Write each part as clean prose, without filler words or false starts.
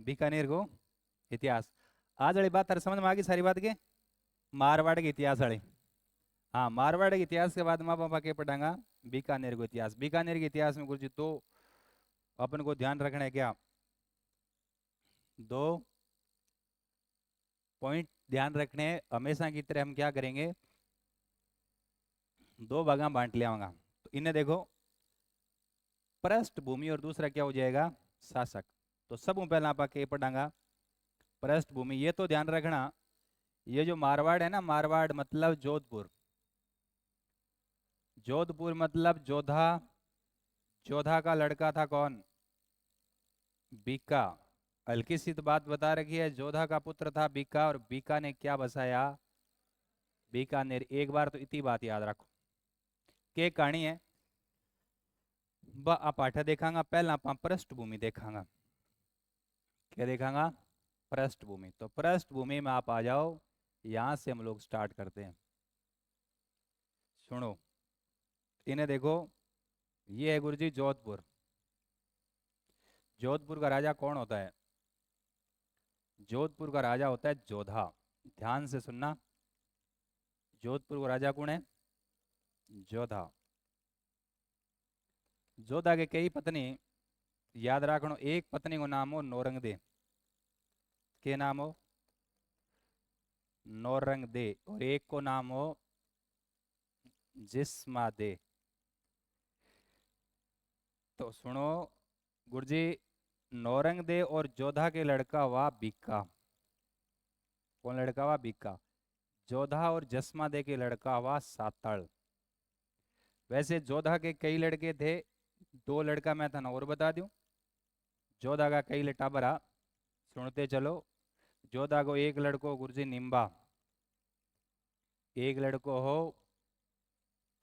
बीकानेर को इतिहास। आज वाली बात तारे समझ में आ गई सारी बात के? मारवाड़ के इतिहास वाली। हाँ, मारवाड़ के इतिहास के बाद माँ पापा के पढ़ांगा बीकानेर को इतिहास। बीकानेर के इतिहास में गुरुजी तो अपन को ध्यान रखना है क्या, दो पॉइंट ध्यान रखने हैं। हमेशा की तरह हम क्या करेंगे, दो भागा बांट लिया। तो इन्हें देखो, पृष्ठभूमि और दूसरा क्या हो जाएगा, शासक। तो सब पहला आप के पढ़ांगा पृष्ठभूमि। ये तो ध्यान रखना, ये जो मारवाड़ है ना, मारवाड़ मतलब जोधपुर। जोधपुर मतलब जोधा। जोधा का लड़का था कौन, बीका। हल्की सी तो बात बता रखी है, जोधा का पुत्र था बीका, और बीका ने क्या बसाया, बीकानेर। एक बार तो इतनी बात याद रखो के कहानी है। आप पाठ देखांगा, पहला आप पृष्ठभूमि देखांगा। क्या देखांगा, पृष्ठभूमि। तो पृष्ठभूमि में आप आ जाओ, यहां से हम लोग स्टार्ट करते हैं। सुनो, इन्हें देखो, ये है गुरुजी जोधपुर। जोधपुर का राजा कौन होता है, जोधपुर का राजा होता है जोधा। ध्यान से सुनना, जोधपुर का राजा कौन है, जोधा। जोधा के कई पत्नी, याद रखना, एक पत्नी को नाम हो नौरंग दे। के नाम हो, नौरंग दे। और एक को नाम हो जिस्मा दे। तो सुनो गुरुजी, नौरंग दे और जोधा के लड़का हुआ बीका। कौन लड़का हुआ, बीका। जोधा और जसमा दे के लड़का हुआ सातड़। वैसे जोधा के कई लड़के थे, दो लड़का मैं था ना और बता दूं। जोधा का कई लटा भरा, सुनते चलो। जोधा को एक लड़को गुरुजी निम्बा, एक लड़को हो,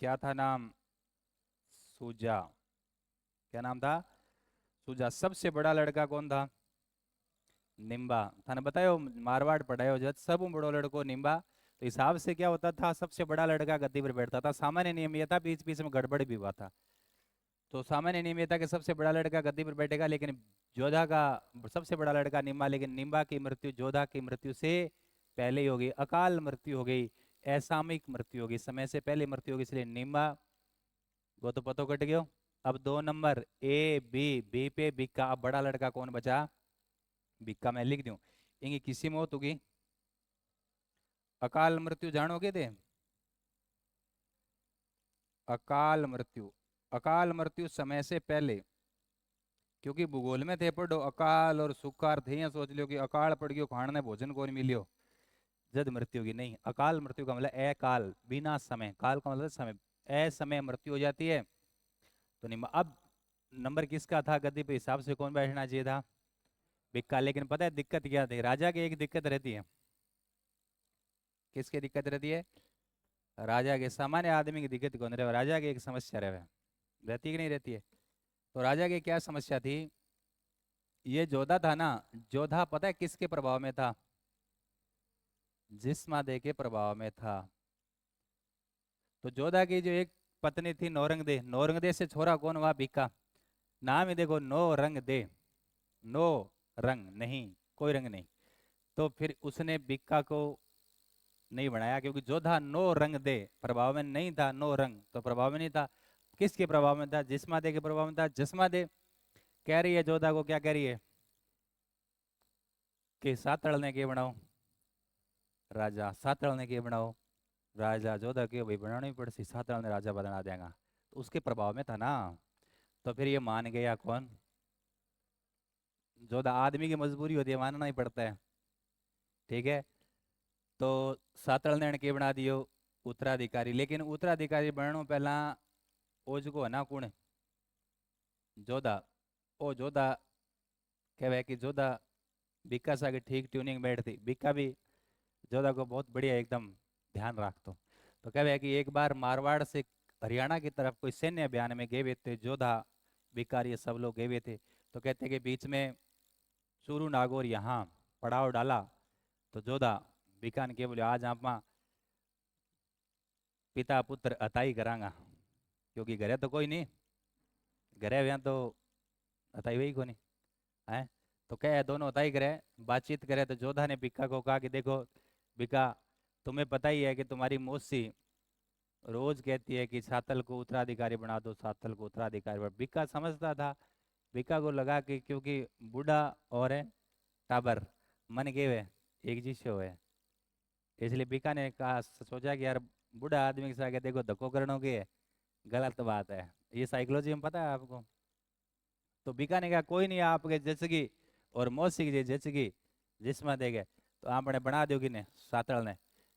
क्या था नाम, सूजा। क्या नाम था, सूजा। सबसे बड़ा लड़का कौन था, निम्बा। थाने बतायो मारवाड़ पढ़ायो जब, सब बड़ो लड़को निम्बा। तो हिसाब से क्या होता था, सबसे बड़ा लड़का गद्दी पर बैठता था। सामान्य नियम यह था, बीच बीच में गड़बड़ भी हुआ था। तो सामान्य नियम यह था कि सबसे बड़ा लड़का गद्दी पर बैठेगा, लेकिन जोधा का सबसे बड़ा लड़का निम्बा। लेकिन निम्बा की मृत्यु जोधा की मृत्यु से पहले ही हो गई, अकाल मृत्यु हो गई, असामयिक मृत्यु हो गई, समय से पहले मृत्यु हो गई, इसलिए निम्बा वो तो पतो कट गयो। अब दो नंबर ए बी, बी पे बिक्का। अब बड़ा लड़का कौन बचा, बिक्का। मैं लिख दूं, इनकी किसी मौत होगी, अकाल मृत्यु जानोगे थे, अकाल मृत्यु। अकाल मृत्यु समय से पहले, क्योंकि भूगोल में थे पढ़ो अकाल और सुखार थे, या सोच लियो कि अकाल पड़ गयो, खाने भोजन को नहीं मिलियो, जद मृत्यु की। नहीं, अकाल मृत्यु का मतलब अकाल, बिना समय, काल का मतलब समय, असमय मृत्यु हो जाती है। तो नहीं, अब नंबर किसका था गद्दी पे, हिसाब से कौन बैठना चाहिए था, बिक्का। लेकिन पता है दिक्कत क्या थी, राजा की एक दिक्कत रहती है। किसकी दिक्कत रहती है, राजा के। सामान्य आदमी की दिक्कत कौन रहे, राजा की एक समस्या रहे, रहती कि नहीं रहती है। तो राजा की क्या समस्या थी, ये जोधा था ना, जोधा पता है किसके प्रभाव में था, जिस्मादे के प्रभाव में था। तो जोधा की जो एक पत्नी थी नौरंग दे, नौरंग दे से छोरा कौन हुआ, बीका। नाम ही देखो, नो रंग दे, नो रंग नहीं, कोई रंग नहीं। तो फिर उसने बिक्का को नहीं बनाया, क्योंकि जोधा नो रंग दे प्रभाव में नहीं था, नो रंग तो प्रभाव में नहीं था। किसके प्रभाव में था, जिस्मा दे के प्रभाव में था। जिस्मा दे कह रही है जोधा को, क्या कह रही है, कि सातड़ ने के बनाओ राजा, सातड़ ने के बनाओ राजा। जोधा के भाई बनानी पड़सी, सातड़ ने राजा बना देगा। तो उसके प्रभाव में था ना। तो फिर ये मान गया कौन, जोधा। आदमी की मजबूरी होती है, मानना ही पड़ता है, ठीक है। तो सातड़ ने के बना दियो उत्तराधिकारी। लेकिन उत्तराधिकारी बनने पहला ओझको है ना कुण, जोधा। ओ जोधा कहवे कि जोधा बीका सा की ठीक ट्यूनिंग बैठती, बीका भी जोधा को बहुत बढ़िया एकदम ध्यान रखतो। तो कहवे कि एक बार मारवाड़ से हरियाणा की तरफ कोई सैन्य अभियान में गए हुए थे, जोधा बीकार ये सब लोग गए हुए थे। तो कहते कि बीच में चूरू नागौर यहाँ पड़ाव डाला। तो जोधा बीकान के बोले आज आप पिता पुत्र अताई करांगा, क्योंकि घरे तो कोई नहीं, घरे यहाँ तो अताई वही को नहीं है। तो क्या दोनों होता ही करे, बातचीत करे। तो जोधा ने बीका को कहा कि देखो बीका, तुम्हें पता ही है कि तुम्हारी मौसी रोज कहती है कि सातल को उत्तराधिकारी बना दो, सातल को उत्तराधिकारी बना। बीका समझता था, बीका को लगा कि क्योंकि बूढ़ा और है टाबर मन के वे एक जिसे है, इसलिए बीका ने कहा, सोचा कि यार बूढ़ा आदमी के साथ देखो धक्को करने की है, गलत बात है। ये साइकोलॉजी में पता है आपको। तो बीका ने कहा कोई नहीं, आपके जैसे और मौसी की जैसे जिसमें देगे तो आपने बना दोगी ने सातल ने,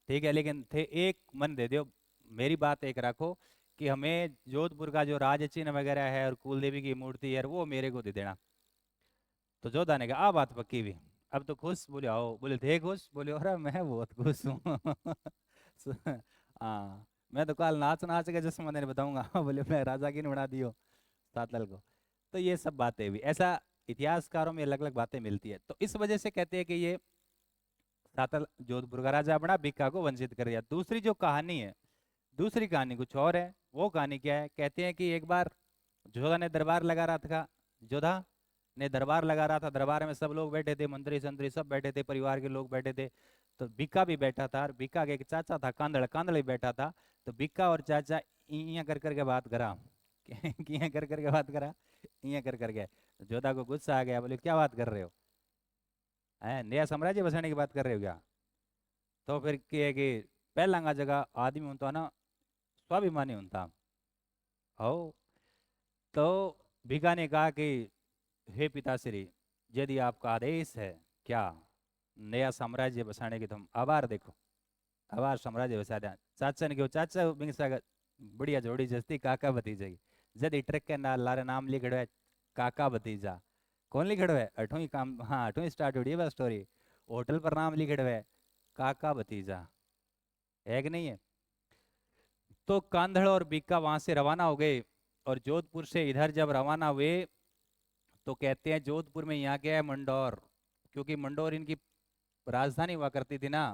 ठीक है, लेकिन थे एक मन दे दो, मेरी बात एक रखो कि हमें जोधपुर का जो राज चिन्ह वगैरह है और कुल देवी की मूर्ति है वो मेरे को दे देना। तो जोधा ने कहा आ बात पक्की हुई। अब तो खुश, बोले आओ, बोले थे खुश, बोले अरे मैं बहुत खुश हूँ। हाँ, मैं तो कल नाच नाच के जैसे मैंने बताऊंगा। बोले मैं राजा की नहीं बना दियो सातल को। तो ये सब बातें भी ऐसा इतिहासकारों में अलग अलग बातें मिलती है। तो इस वजह से कहते हैं कि ये सातल जोधपुर का राजा बना, बीका को वंचित कर दिया। दूसरी जो कहानी है, दूसरी कहानी कुछ और है। वो कहानी क्या है, कहते हैं कि एक बार जोधा ने दरबार लगा रहा था, जोधा ने दरबार लगा रहा था, दरबार में सब लोग बैठे थे, मंत्री संतरी सब बैठे थे, परिवार के लोग बैठे थे। तो बीका भी बैठा था, और बीका के एक चाचा था कांदड़, कांदड़ भी बैठा था। तो बीका और चाचा इया कर करके बात करा। किया कर करके बात करा, इया कर करके। तो जोधा को गुस्सा आ गया, बोले क्या बात कर रहे हो, है नया साम्राज्य बसाने की बात कर रहे हो क्या। तो फिर है कि पहला जगह आदमी होता ना स्वाभिमानी होता हो। तो भिका ने कहा कि हे पिताश्री, यदि आपका आदेश है क्या नया साम्राज्य बसाने की, तुम आभार देखो, आभार साम्राज्य बसा दिया। चाचा ने क्यों, चाचा बिंगसा बढ़िया जोड़ी जस्ती काका भतीजे की। यदि ट्रक के लारे नाम लिखड़ो है काका भतीजा, कौन लिखड़ो है, अठों ही काम, हाँ अठों ही स्टार्ट हो रही है बस स्टोरी। होटल पर नाम लिखड़ो है काका भतीजा, है कि नहीं है। तो कांधड़ और बीका वहां से रवाना हो गए, और जोधपुर से इधर जब रवाना हुए तो कहते हैं जोधपुर में यहाँ क्या है मंडौर, क्योंकि मंडौर इनकी राजधानी हुआ करती थी ना।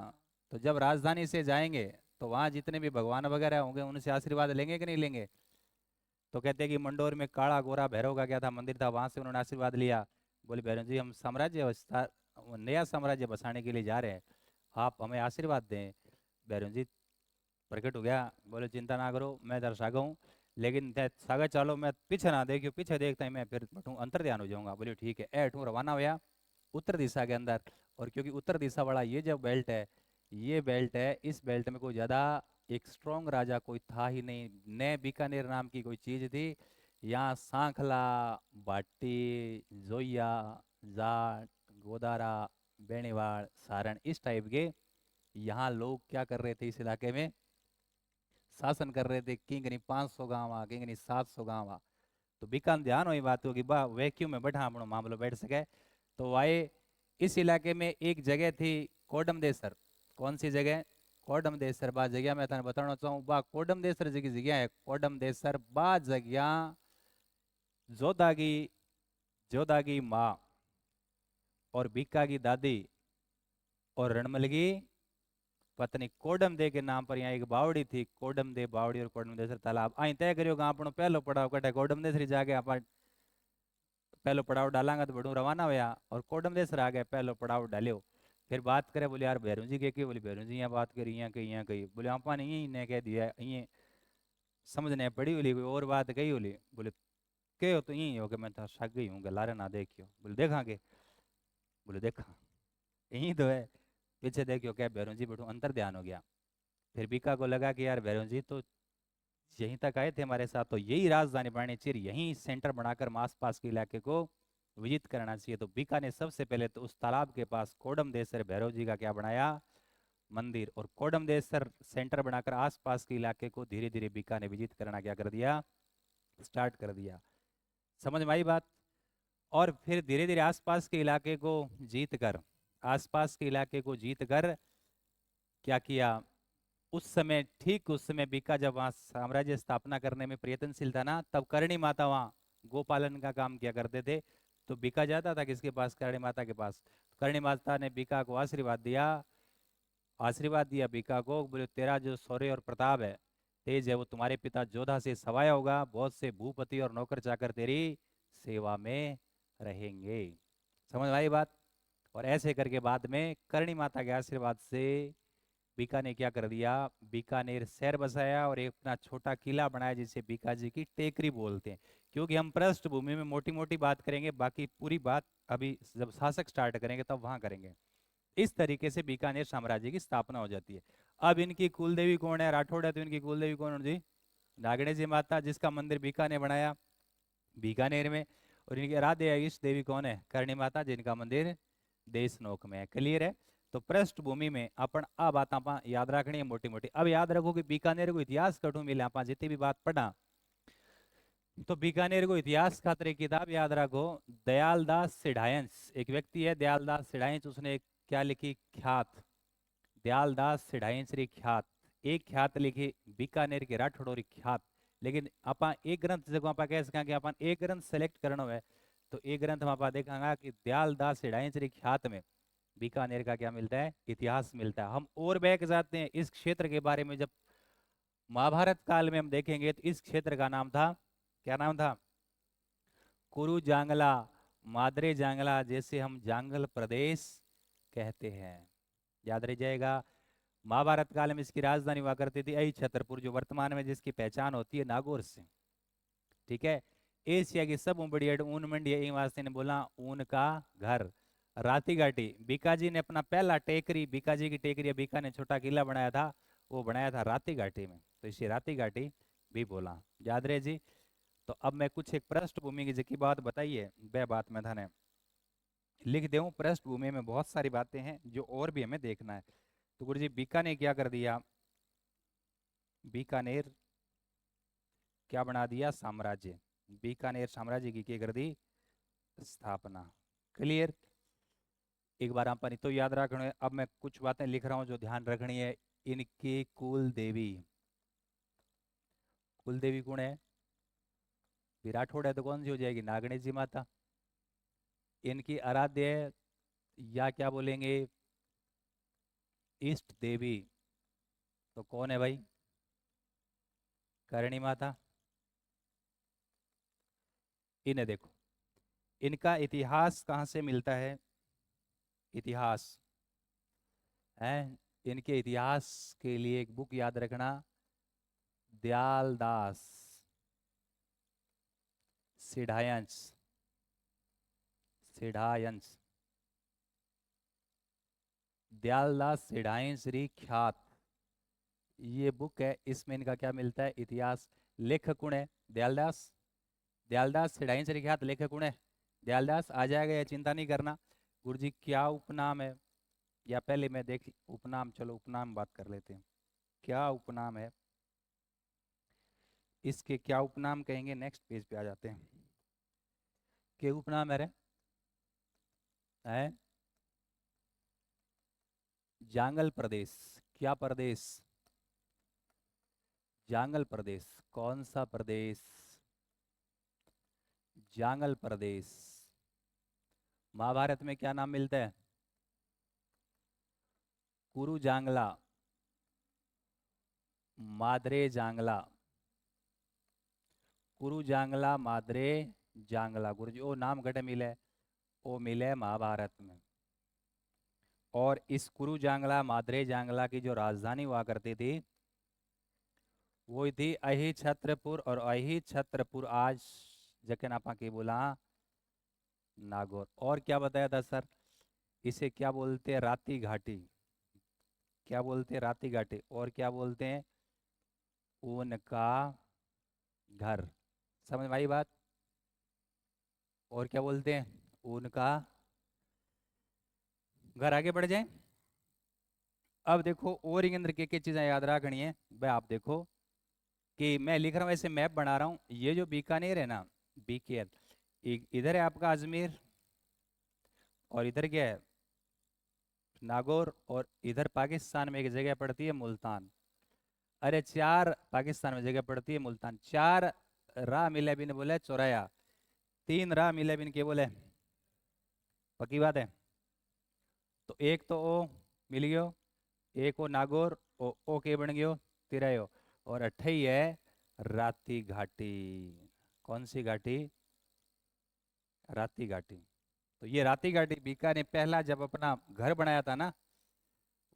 तो जब राजधानी से जाएंगे तो वहां जितने भी भगवान वगैरह होंगे उनसे आशीर्वाद लेंगे कि नहीं लेंगे। तो कहते हैं कि मंडौर में काला गोरा भैरव का क्या था मंदिर था, वहां से उन्होंने आशीर्वाद लिया। बोले भैरव जी हम नया साम्राज्य बसाने के लिए जा रहे हैं, आप हमें आशीर्वाद दें। भैरव जी प्रकट हो गया, बोले चिंता ना करो मैं इधर सागा हूँ, लेकिन सागा चालो मैं पीछे ना देखियो, पीछे देखता ही मैं फिर बटू अंतर ध्यान हो जाऊंगा। बोले ठीक है, ऐठू रवाना हुआ उत्तर दिशा के अंदर। और क्योंकि उत्तर दिशा वाला ये जो बेल्ट है, ये बेल्ट है, इस बेल्ट में कोई ज़्यादा एक स्ट्रॉन्ग राजा कोई था ही नहीं, न बीकानेर नाम की कोई चीज़ थी। यहाँ सांखला, भाटी, जोया, जाट, गोदारा, बेणीवाल, सारण इस टाइप के यहाँ लोग क्या कर रहे थे इस इलाके में, शासन कर रहे थे। किंगनी 500 गांव आ, किंगनी 700 गांव आ। तो बीकान ध्यान हुई बात होगी बा वैक्यूम में बैठा अपनो मामलो बैठ सके। तो वाए इस इलाके में एक जगह थी कोडमदेसर। कौन सी जगह, कोडमदेसर बा जगह मैं तने बताना चाहूँ, बा कोडमदेसर जी की जगह है, कोडमदेसर बा जगह जोधा की, जोधा की माँ और बीका की दादी और रणमल की पत्नी कोडम दे के नाम पर यहाँ एक बावड़ी थी, कोडम दे बावड़ी और कोडम देसर तालाब। आई तय करियो अपनो पहलो पड़ाव कटे कोडम देसरी जाके आप पहलो पड़ाव डालांगा तो बड़ू रवाना होया, और कोडम देसर आ गए पहलो पड़ाव डालियो। फिर बात करे, बोले यार भैरू जी के बोले भैरू जी यहाँ बात करी, यहाँ कही, यहाँ कही। बोले आपा ने यही ने कह दिया, ये समझने पड़ी बोली कोई और बात कही बोली। बोले के हो तो यही हो कि मैं तो सग गई हूँ, लारे ना देखियो। बोले देखा के, बोले देखा यही तो है, पीछे देखियो क्या भैरू जी बैठू अंतर ध्यान हो गया। फिर बीका को लगा कि यार भैरव जी तो यहीं तक आए थे हमारे साथ, तो यही राजधानी बनानी चाहिए, यहीं सेंटर बनाकर हम आसपास के इलाके को विजित करना चाहिए। तो बीका ने सबसे पहले तो उस तालाब के पास कोडमदेसर भैरव जी का क्या बनाया, मंदिर। और कोडमदेसर सेंटर बनाकर आसपास के इलाके को धीरे धीरे बीका ने विजित करना क्या कर दिया, स्टार्ट कर दिया। समझ में आई बात। और फिर धीरे धीरे आसपास के इलाके को जीत कर, आसपास के इलाके को जीत कर क्या किया, उस समय ठीक उस समय बीका जब वहां साम्राज्य स्थापना करने में प्रयत्नशील था ना, तब करणी माता वहाँ गोपालन का काम किया करते थे। तो बीका जाता था किसके पास, करणी माता के पास। करणी माता ने बीका को आशीर्वाद दिया, आशीर्वाद दिया बीका को, बोले तेरा जो शौर्य और प्रताप है, तेज है, वो तुम्हारे पिता जोधा से सवाया होगा, बहुत से भूपति और नौकर चाकर तेरी सेवा में रहेंगे। समझ में आई बात। और ऐसे करके बाद में करणी माता के आशीर्वाद से बीका ने क्या कर दिया, बीकानेर शहर बसाया और एक अपना छोटा किला बनाया जिसे बीकाजी की टेकरी बोलते हैं। क्योंकि हम पृष्ठभूमि में मोटी मोटी बात करेंगे, बाकी पूरी बात अभी जब शासक स्टार्ट करेंगे तब वहां करेंगे। इस तरीके से बीकानेर साम्राज्य की स्थापना हो जाती है। अब इनकी कुलदेवी कौन है, राठौड़ है तो इनकी कुलदेवी कौन है जी, नागणे जी माता, जिसका मंदिर बीका ने बनाया बीकानेर में। और इनकी आराध्य इष्ट देवी कौन है, करणी माता, जिनका मंदिर देशनोक में है। क्लियर है। तो पृष्ठभूमि में अपन आ बात आप याद रखनी है मोटी मोटी। अब याद रखो कि बीकानेर को इतिहास कठू मिले, आप जितनी भी बात पढ़ा तो बीकानेर को इतिहास खातर एक किताब याद रखो, दयालदास सिढ़ायंस। एक व्यक्ति है दयालदास सिढ़ायंस, उसने क्या लिखी, ख्यात, दयालदास सिढ़ायंस री ख्यात, एक ख्यात लिखी बीकानेर के राठौड़ ख्यात। लेकिन आप एक ग्रंथ जब आप कह सकें कि अपन एक ग्रंथ सेलेक्ट करना है तो एक ग्रंथ में आप देखेंगे कि दयालदास सिढ़ायंस री ख्यात में बीकानेर का क्या मिलता है, इतिहास मिलता है। हम और बैक जाते हैं इस क्षेत्र के बारे में, जब महाभारत काल में हम देखेंगे तो इस क्षेत्र का नाम था, क्या नाम था, कुरु जांगला, मादरे जांगला, जैसे हम जांगल प्रदेश कहते हैं। याद रह जाएगा। महाभारत काल में इसकी राजधानी हुआ करती थी अहि छत्रपुर, जो वर्तमान में जिसकी पहचान होती है नागौर से। ठीक है। एशिया की सब बड़ी ऊन मंडी है, वास्ते ने बोला ऊन का घर। राती घाटी, बीकाजी ने अपना पहला टेकरी, बीकाजी की टेकरी, बीका ने छोटा किला बनाया था, वो बनाया था राती घाटी में, तो इसे राती घाटी भी बोला। याद रहे जी। तो अब मैं कुछ एक पृष्ठभूमि की जिकी बात बताइए, वह बात मैं थाने लिख दूं। पृष्ठभूमि में बहुत सारी बातें हैं जो और भी हमें देखना है। तो गुरु जी बीका ने क्या कर दिया, बीकानेर क्या बना दिया, साम्राज्य, बीकानेर साम्राज्य की क्या कर दी, स्थापना। क्लियर। एक बार आप तो याद रखना है। अब मैं कुछ बातें लिख रहा हूं जो ध्यान रखनी है। इनकी कुल देवी, कुल देवी कौन है, विराट है तो कौन सी हो जाएगी, नागणेश जी माता। इनकी आराध्य या क्या बोलेंगे, इष्ट देवी, तो कौन है भाई, करणी माता। इन्हें देखो, इनका इतिहास कहाँ से मिलता है, इतिहास है, इनके इतिहास के लिए एक बुक याद रखना, दयालदास सिढ़ायंस, सिढ़ायंस, दयालदास सिढ़ायंस री ख्यात, ये बुक है। इसमें इनका क्या मिलता है, इतिहास। लेखक कौन है, दयालदास, दयालदास सिढ़ायंस री ख्यात, लेखक कौन है, दयालदास। आ जाएगा, ये चिंता नहीं करना। गुरुजी क्या उपनाम है, या पहले मैं देख उपनाम, चलो उपनाम बात कर लेते हैं, क्या उपनाम है, इसके क्या उपनाम कहेंगे, नेक्स्ट पेज पे आ जाते हैं। के उपनाम है जांगल प्रदेश, क्या प्रदेश, जांगल प्रदेश, कौन सा प्रदेश, जांगल प्रदेश। महाभारत में क्या नाम मिलता है, कुरु जांगला, मादरे जांगला, कुरु जांगला, मादरे जांगला। गुरु जी वो नाम घटे मिले, वो मिले महाभारत में। और इस कुरु जांगला मादरे जांगला की जो राजधानी हुआ करती थी वो थी अहि छत्रपुर, और अहि छत्रपुर आज जकन आपा की बोला नागौर। और क्या बताया था सर, इसे क्या बोलते हैं, राती घाटी, क्या बोलते हैं, राती घाटी। और क्या बोलते हैं, उनका घर। समझ में आई बात। और क्या बोलते हैं, उनका घर। आगे बढ़ जाए। अब देखो और के अंदर क्या चीजें याद रखनी है भाई। आप देखो कि मैं लिख रहा हूँ, ऐसे मैप बना रहा हूँ। ये जो बीकानेर है ना, बीकेर, इधर है आपका अजमेर, और इधर क्या है, नागौर, और इधर पाकिस्तान में एक जगह पड़ती है मुल्तान। अरे चार पाकिस्तान में जगह पड़ती है मुल्तान, चार राह मिले बिन बोले चौराया, तीन राह मिले बिन के बोले, पक्की बात है। तो एक तो ओ मिल गयो, एक ओ नागौर, ओ के बन गयो तिरायो, और अठई है राती घाटी। कौन सी घाटी, राती घाटी। तो ये राती घाटी बीका ने पहला जब अपना घर बनाया था ना,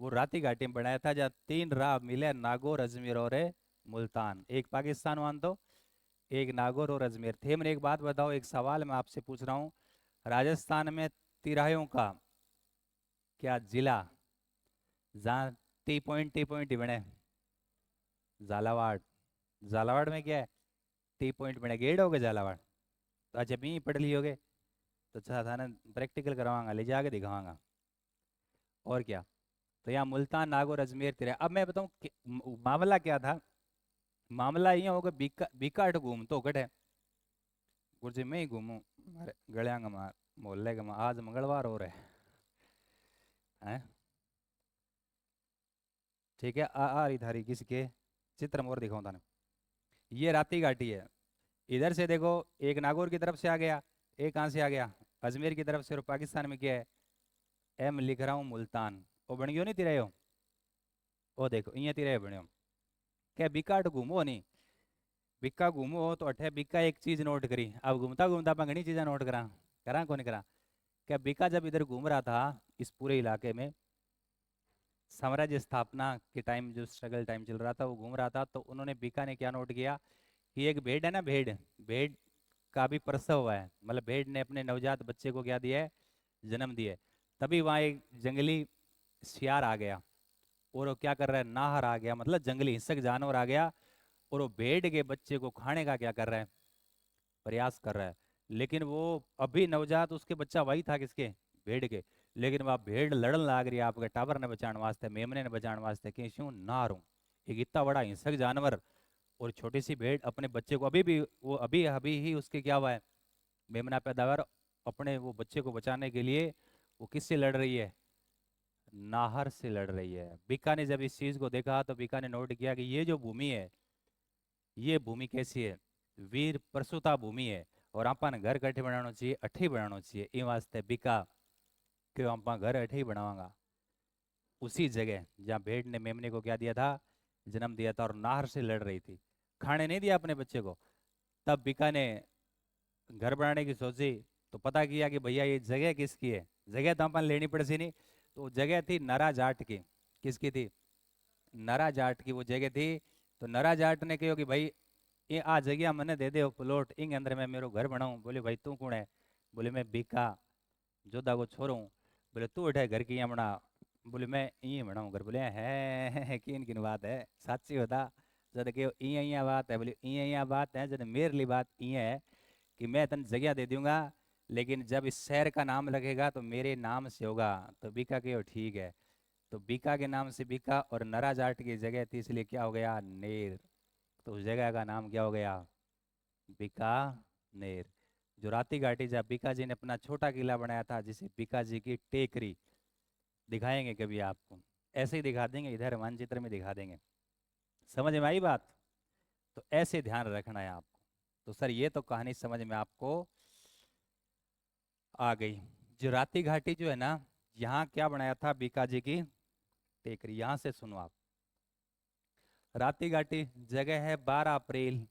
वो राती घाटी में बनाया था, जहाँ 3 राह मिले, नागौर, अजमेर और मुल्तान। एक पाकिस्तान मान दो, एक नागौर और अजमेर थे। मैंने एक बात बताओ, एक सवाल मैं आपसे पूछ रहा हूँ, राजस्थान में तिराहों का क्या जिला, जहाँ टी पॉइंट ही बने? झालावाड़। झालावाड़ में क्या है? टी पॉइंट बने, गेड़ हो गए झालावाड़। तो अच्छा भी पढ़ लिए होगे, तो अच्छा था ना, प्रैक्टिकल करवाऊंगा, ले जाके दिखाऊंगा। और क्या। तो यहाँ मुल्तान, नागौर, अजमेर, तिरह। अब मैं बताऊँ मामला क्या था। मामला ये होगा, बीका बीकाट घूम तो कटे गुरजी मैं ही घूमू मारे गलियांग मार मोहल्ले का मार, आज मंगलवार हो रहे हैं। ठीक है, आ रही थारी किसके चित्र मोर दिखाऊं थाने। ये राती घाटी है। इधर से देखो, एक नागौर की तरफ से आ गया, एक कहाँ से आ गया, अजमेर की तरफ से। और पाकिस्तान में क्या है, एम लिख रहा हूँ मुल्तान। वो बन गयो नहीं तिरयो, वो देखो इं तिरयो बनो। क्या बिकाट घूमो नहीं, बिक्का घूमो तो अठे बिक्का एक चीज नोट करी। अब घूमता घूमता अपन घनी चीजें नोट करा, करा कौन करा। क्या बिक्का जब इधर घूम रहा था इस पूरे इलाके में, साम्राज्य स्थापना के टाइम, जो स्ट्रगल टाइम चल रहा था, वो घूम रहा था, तो उन्होंने बीका ने क्या नोट किया कि एक भेड़ है ना, भेड़, भेड़ का भी प्रसव हुआ है, मतलब भेड़ ने अपने नवजात बच्चे को क्या दिया है, जन्म दिया है। तभी वहां एक जंगली सियार आ गया, और वो क्या कर रहा है, नाहर आ गया, मतलब जंगली हिंसक जानवर आ गया, और वो भेड़ के बच्चे को खाने का क्या कर रहा है, प्रयास कर रहा है। लेकिन वो अभी नवजात, उसके बच्चा वही था किसके, भेड़ के। लेकिन वह भेड़ लड़न लाग रही है आपके टाबर ने बचाने वास्ते, मेमने ने बचाने वास्ते, कि क्यों ना रू, एक इतना बड़ा हिंसक जानवर, और छोटी सी भेड़ अपने बच्चे को, अभी भी वो अभी अभी ही उसके क्या हुआ है, मेमना पैदावार, अपने वो बच्चे को बचाने के लिए वो किससे लड़ रही है, नाहर से लड़ रही है। बीका ने जब इस चीज को देखा, तो बीका ने नोट किया कि ये जो भूमि है, ये भूमि कैसी है, वीर प्रसूता भूमि है, और अपन घर कट्ठे बनाना चाहिए, अठी बनाना चाहिए। इन वास्ते बिका कि आप घर अठी बनावांगा, उसी जगह जहाँ भेड़ ने मेमने को क्या दिया था, जन्म दिया था, और नाहर से लड़ रही थी, खाने नहीं दिया अपने बच्चे को। तब बिका ने घर बनाने की सोची, तो पता किया कि भैया ये जगह किसकी है, जगह तो अपन लेनी पड़ सी नहीं। तो जगह थी नरा जाट की। किसकी थी, नरा जाट की वो जगह थी। तो नरा जाट ने कहो कि भाई ये आ जगह मैंने दे दे प्लॉट, इन अंदर मैं मेरो घर बनाऊं। बोले भाई तू कौन है, बोले मैं बीका जोधा को छोरो हूँ। बोले तू उठे घर की यहाँ बना, बोले मैं यहीं बनाऊँ घर। बोले है किन किन बात है, साची बता। जद के इं बात है, बोले इं बात है, जद मेरे लिए बात ये है कि मैं तन जगह दे दूंगा, लेकिन जब इस शहर का नाम लगेगा तो मेरे नाम से होगा। तो बीका के ठीक है। तो बीका के नाम से बीका, और नरा जाट की जगह थी, इसलिए क्या हो गया, नेर। तो उस जगह का नाम क्या हो गया, बीकानेर। जो राती घाटी, जहाँ बीका जी ने अपना छोटा किला बनाया था, जिसे बीका जी की टेकरी, दिखाएंगे कभी आपको, ऐसे ही दिखा देंगे, इधर मानचित्र में दिखा देंगे। समझ में आई बात? तो ऐसे ध्यान रखना है आपको। तो सर ये तो कहानी समझ में आपको आ गई। जो राती घाटी जो है ना, यहाँ क्या बनाया था, बीका जी की टेकरी। यहाँ से सुनो आप, राती घाटी जगह है 12 अप्रैल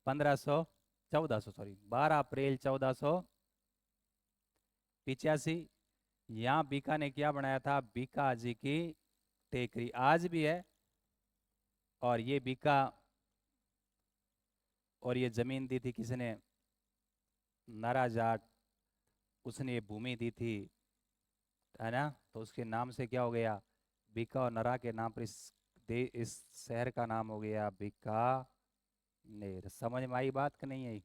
1500 1400, सॉरी 12 अप्रैल 1485। यहाँ बीका ने क्या बनाया था, बीका जी की टेकरी आज भी है। और ये बीका, और ये जमीन दी थी किसने, नारा जाट, उसने ये भूमि दी थी, है ना। तो उसके नाम से क्या हो गया, बीका और नरा के नाम पर इस शहर का नाम हो गया बीकानेर। समझ में आई बात कि नहीं आई?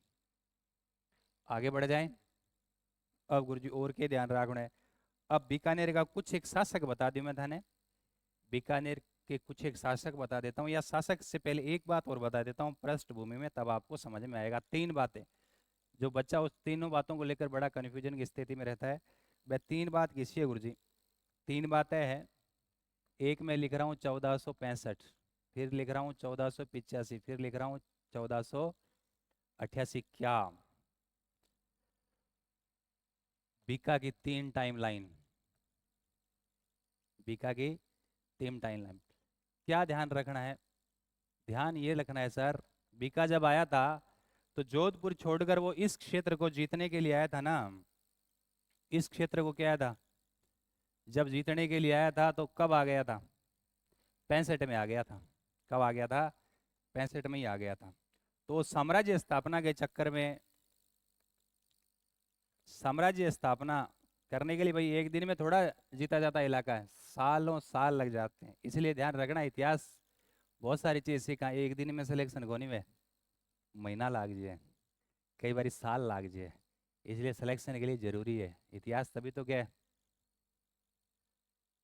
आगे बढ़ जाएं। अब गुरुजी और के ध्यान रखना है। अब बीकानेर का कुछ एक शासक बता दूं मैं थाने, बीकानेर के कुछ एक शासक बता देता हूँ, या शासक से पहले एक बात और बता देता हूँ पृष्ठभूमि में, तब आपको समझ में आएगा। 3 बातें, जो बच्चा उस तीनों बातों को लेकर बड़ा कन्फ्यूजन की स्थिति में रहता है, वह 3 बात किसी है गुरुजी। 3 बातें हैं। एक मैं लिख रहा हूँ 1465, फिर लिख रहा हूँ 1485, फिर लिख रहा हूँ 1488। क्या बीका की 3 टाइमलाइन, बीका की 3 टाइमलाइन, क्या ध्यान रखना है, ध्यान ये रखना है सर। बीका जब आया था, तो जोधपुर छोड़कर वो इस क्षेत्र को जीतने के लिए आया था ना, इस क्षेत्र को क्या आया था, जब जीतने के लिए आया था तो कब आ गया था, 65 में आ गया था। कब आ गया था, 65 में ही आ गया था। तो साम्राज्य स्थापना के चक्कर में, साम्राज्य स्थापना करने के लिए भाई एक दिन में थोड़ा जीता जाता इलाका है, सालों साल लग जाते हैं। इसलिए ध्यान रखना, इतिहास बहुत सारी चीज सीखा, एक दिन में सिलेक्शन कोनी में महीना लाग जाए, कई बार साल लाग जाए। इसलिए सिलेक्शन के लिए जरूरी है इतिहास, तभी तो क्या है,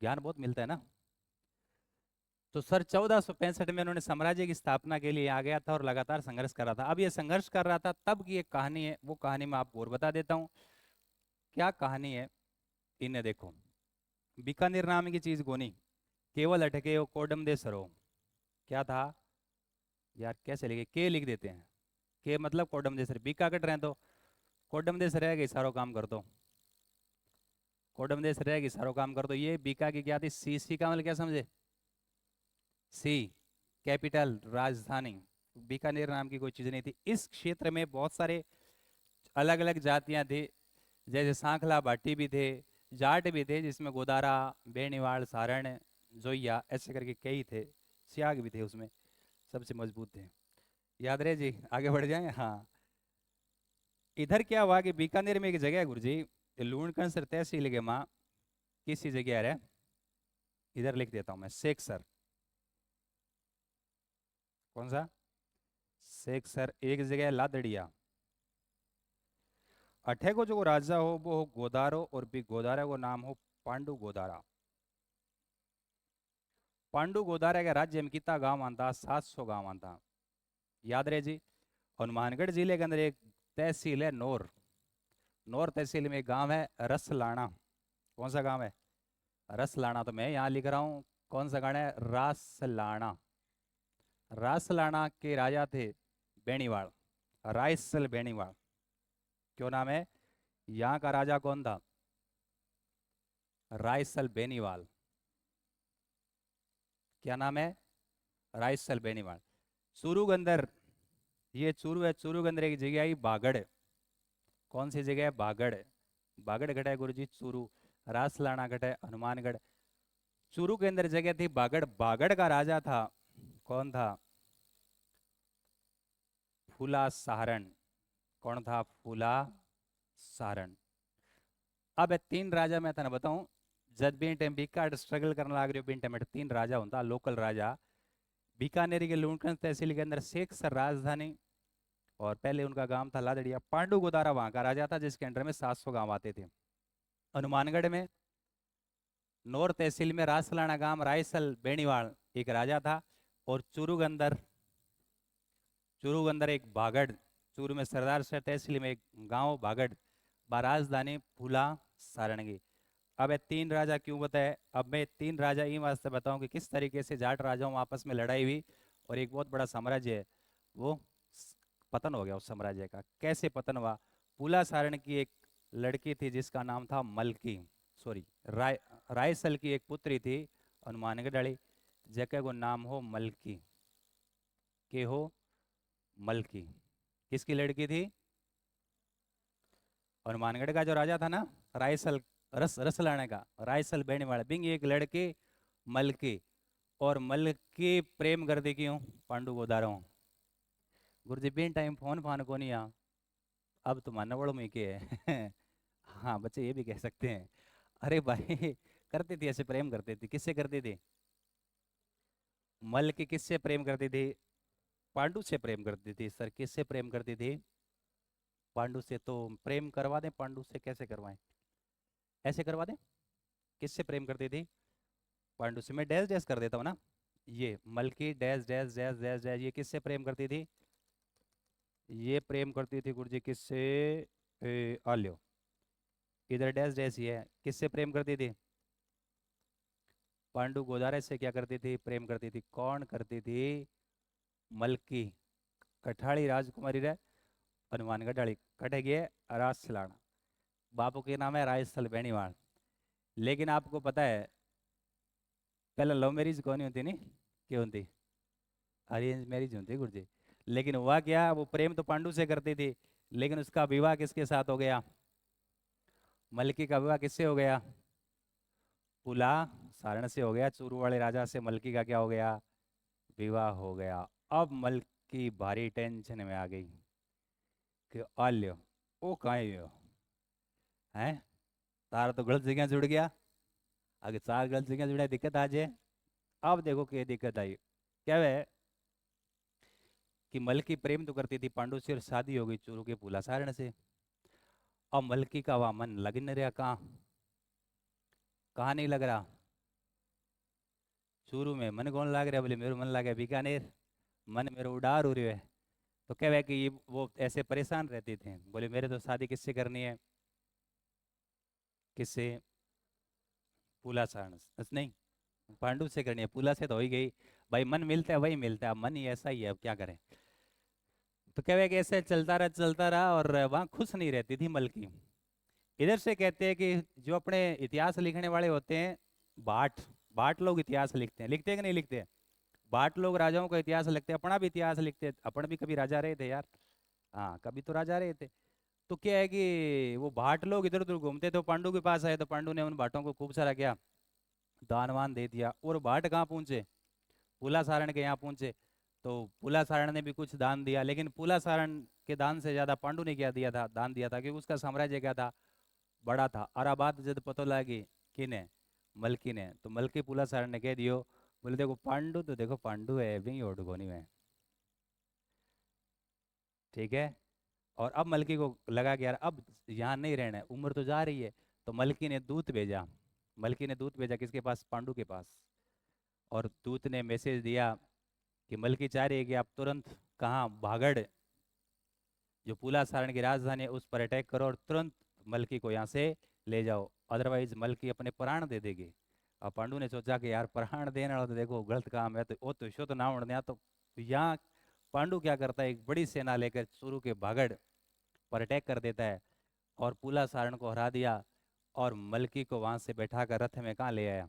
ज्ञान बहुत मिलता है ना। तो सर 1465 में उन्होंने साम्राज्य की स्थापना के लिए आ गया था और लगातार संघर्ष कर रहा था। अब ये संघर्ष कर रहा था तब की एक कहानी है, वो कहानी मैं आपको और बता देता हूँ। क्या कहानी है, इन्हें देखो। बीकानेर नाम की चीज कोनी, केवल अटके वो कोडम दे सरो। क्या था यार, कैसे लिखे, के लिख देते हैं, के मतलब कोडम दे सर, बीका कट रहे हैं तो कोडम दे सर रहेगी, सारो काम कर दो, कोडम दे सर रहेगी, सारो काम कर दो। ये बीका की क्या थी, सी का मतलब क्या समझे, सी कैपिटल, राजधानी। बीकानेर नाम की कोई चीज नहीं थी। इस क्षेत्र में बहुत सारे अलग अलग जातियां थी, जैसे सांखला भाटी भी थे, जाट भी थे, जिसमें गोदारा, बेनीवाल, सारण, जोइया ऐसे करके कई थे, सियाग भी थे उसमें, सबसे मजबूत थे। याद रहे जी, आगे बढ़ जाए। हाँ, इधर क्या हुआ कि बीकानेर में एक जगह है गुरुजी, लूणकंसर तहसील के माँ, किसी जगह है, इधर लिख देता हूँ मैं, शेखसर। कौन सा, शेखसर। एक जगह है लादड़िया। अठे को जो राजा हो वो हो गोदारो, और भी गोदारा को नाम हो पांडु गोदारा। पांडु गोदारा के राज्य में कितना गांव आंदा, 700 गांव आंदा। याद रहे जी। हनुमानगढ़ जिले के अंदर एक तहसील है नौर, नौर तहसील में एक गांव है रसलाना। कौन सा गांव है, रसलाना। तो मैं यहाँ लिख रहा हूँ, कौन सा गांव है, रासलाना। रासलाना के राजा थे बेनीवाल, रायसल बेनीवाल। क्यों नाम है, यहाँ का राजा कौन था, रायसल बेनीवाल। क्या नाम है, रायसल बेनीवाल। चूरूगंदर, ये चूरू है, चूरूगंदर एक जगह आई बागड़। कौन सी जगह है, बागड़। बागड़ घटा है गुरु जी चूरू, रासलाना घटा है हनुमानगढ़। चूरू के अंदर जगह थी बागड़, बागड़ का राजा था, कौन था, फूला सहारण। कौन था, फूला सहारण। अब ये तीन राजा मैं तेना बताऊं, जब भी टाइम बीकानेर स्ट्रगल करने लग रहे हो, बिन टाइम तीन राजा होता, लोकल राजा। बीकानेर के लूणकंद तहसील के अंदर शेखसर राजधानी, और पहले उनका गांव था लादड़िया। पांडु गोदारा वहां का राजा था, जिसके अंडर में 700 गांव आते थे। हनुमानगढ़ में नौर तहसील में रासलाना गांव, रायसल बेनीवाल एक राजा था। और चूरूगंदर, चूरूगंदर एक बागड़, चूरू में सरदार शहर तहसील में एक गांव बागड़, राजधानी फूला सारणगी। अब ये तीन राजा क्यों बताए, अब मैं तीन राजा इन वास्ते बताऊं कि किस तरीके से जाट राजाओं में आपस में लड़ाई हुई, और एक बहुत बड़ा साम्राज्य है वो पतन हो गया। उस साम्राज्य का कैसे पतन हुआ, फूला सारण की एक लड़की थी जिसका नाम था मलकी, सॉरी रायसल की एक पुत्री थी हनुमानगढ़ वाली, जगह को नाम हो मलकी, के हो मलकी। किसकी लड़की थी, हनुमानगढ़ का जो राजा था ना, रायसल, रसलाने का, रायसल बेनीवाल बिंग एक लड़के मलकी। और मलकी प्रेम कर दी क्यों, पांडु गोदारों। गुरुजी बिन टाइम फोन फान को नहीं आ, अब तो मानना बड़ो में के है। हाँ बच्चे ये भी कह सकते हैं। अरे भाई करती थी ऐसे, प्रेम करती थी, किससे करती थी, मलकी किससे प्रेम करती थी, पांडु से प्रेम करती थी। सर किससे प्रेम करती थी, पांडु से। तो प्रेम करवा दें, पांडु से कैसे करवाएं, ऐसे करवा दें। किससे प्रेम करती थी, पांडु से। मैं डैश डैश कर देता हूँ ना, ये मलकी dash dash dash dash dash, ये किससे प्रेम करती थी, ये प्रेम करती थी गुरुजी किससे, आल्यो, इधर डैश डैश ही है, किससे प्रेम करती थी, पांडु गोदारे से क्या करती थी, प्रेम करती थी। कौन करती थी, मलकी, कठाड़ी राजकुमारी रे, हनुमानगढ़ डाली कटेगी रासलाना। बापू के नाम है रायस्थल बेनीवाल। लेकिन आपको पता है पहले लव मैरिज कौन होती नहीं, क्यों होती, अरेंज मैरिज होती गुरु जी। लेकिन हुआ क्या, वो प्रेम तो पांडु से करती थी, लेकिन उसका विवाह किसके साथ हो गया? मलकी का विवाह किससे हो गया? पुला सारण से हो गया। चूरू वाले राजा से मलकी का क्या हो गया? विवाह हो गया। अब मलकी भारी टेंशन में आ गई कि आल्यो ओ कहीं हो है, तारा तो गलत जगह जुड़ गया। आगे चार गलत जगह जुड़ा, दिक्कत आ जाए। अब देखो क्या दिक्कत आई। क्या है कि मलकी प्रेम तो करती थी पांडु से और शादी हो गई चूरू के पुला सारण से। अब मलकी का वहां मन लग नहीं रहा, कहाँ कहाँ नहीं लग रहा? चूरू में मन कौन लाग रहा? बोले मेरे मन लागे बीकानेर, मन मेरा उडार हो रही है। तो क्या है कि ये वो ऐसे परेशान रहते थे, बोले मेरे तो शादी किससे करनी है? किससे? पुला सारण नहीं, पांडु से करनी है। पुला से तो हो ही गई। भाई मन मिलता है वही मिलता है, अब मन ही ऐसा ही है, अब क्या करें। तो क्या है कि ऐसे चलता रहा और वहां खुश नहीं रहती थी मलकी। इधर से कहते हैं कि जो अपने इतिहास लिखने वाले होते हैं, भाट भाट लोग इतिहास लिखते हैं कि नहीं लिखते? भाट लोग राजाओं का इतिहास लिखते हैं, अपना भी इतिहास लिखते हैं। अपन भी कभी राजा रहे थे यार। हाँ, कभी तो राजा रहे थे। तो क्या है कि वो भाट लोग इधर उधर घूमते थे, पांडु के पास आए तो पांडु ने उन भाटों को खूब सारा क्या दान वान दे दिया। और भाट कहाँ पहुंचे? पुला सारण के यहाँ पहुंचे। तो पुला सारण ने भी कुछ दान दिया, लेकिन पुला सारण के दान से ज्यादा पांडु ने क्या दिया था, दान दिया था, क्योंकि उसका साम्राज्य क्या था, बड़ा था। और अब बात जब पता लगी किने, मलकी ने, तो मलकी पुला सारण ने कह दियो, बोले देखो पांडु तो देखो पांडु है भी ओडगोनी में, ठीक है। और अब मलकी को लगा कि यार अब यहाँ नहीं रहना है, उम्र तो जा रही है। तो मलकी ने दूत भेजा। मलकी ने दूत भेजा किसके पास? पांडु के पास। और दूत ने मैसेज दिया कि मलकी चाह रही है कि आप तुरंत कहाँ भागड़, जो पुला सारण की राजधानी है, उस पर अटैक करो और तुरंत मलकी को यहाँ से ले जाओ, अदरवाइज मलकी अपने प्राण दे देगी। अब पांडु ने सोचा कि यार प्राण देने वाला तो देखो गलत काम है, तो ओ तो शो तो ना उड़ने। तो यहाँ पांडु क्या करता है, एक बड़ी सेना लेकर चूरू के भागड़ पर अटैक कर देता है और पुला सारण को हरा दिया। और मलकी को वहां से बैठा कर रथ में कहाँ ले आया?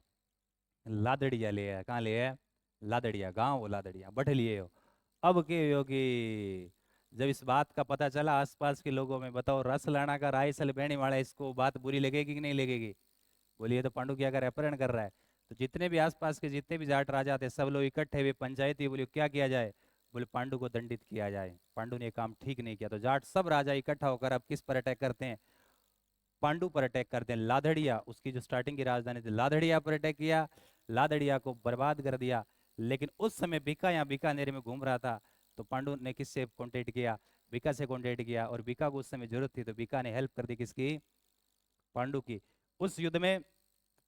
लादड़िया ले आया। कहाँ ले आया? लादड़िया गांव, वो लादड़िया बैठ लिए हो। अब के हो कि जब इस बात का पता चला आसपास के लोगों में, बताओ रस लाना का राय सल बेणी वाला, इसको बात बुरी लगेगी कि नहीं लगेगी? बोलिए तो पांडु क्या कर रहा है, अपहरण कर रहा है। तो जितने भी आसपास के जितने भी जाट राजा थे सब लोग इकट्ठे हुए पंचायती, बोले क्या किया जाए? बोले पांडु को दंडित किया जाए, पांडु ने ये काम ठीक नहीं किया। तो जाट सब राजा इकट्ठा होकर अब किस पर अटैक करते हैं? पांडु पर अटैक करते हैं। लादड़िया, उसकी जो स्टार्टिंग की राजधानी थी, लादड़िया पर अटैक किया, लादड़िया को बर्बाद कर दिया। लेकिन उस समय बीका यहाँ बीकानेर में घूम रहा था। तो पांडु ने किससे कॉन्टेक्ट किया? बीका से कॉन्टेक्ट किया। और बीका को उस समय जरूरत थी तो बीका ने हेल्प कर दी, किसकी? पांडु की। उस युद्ध में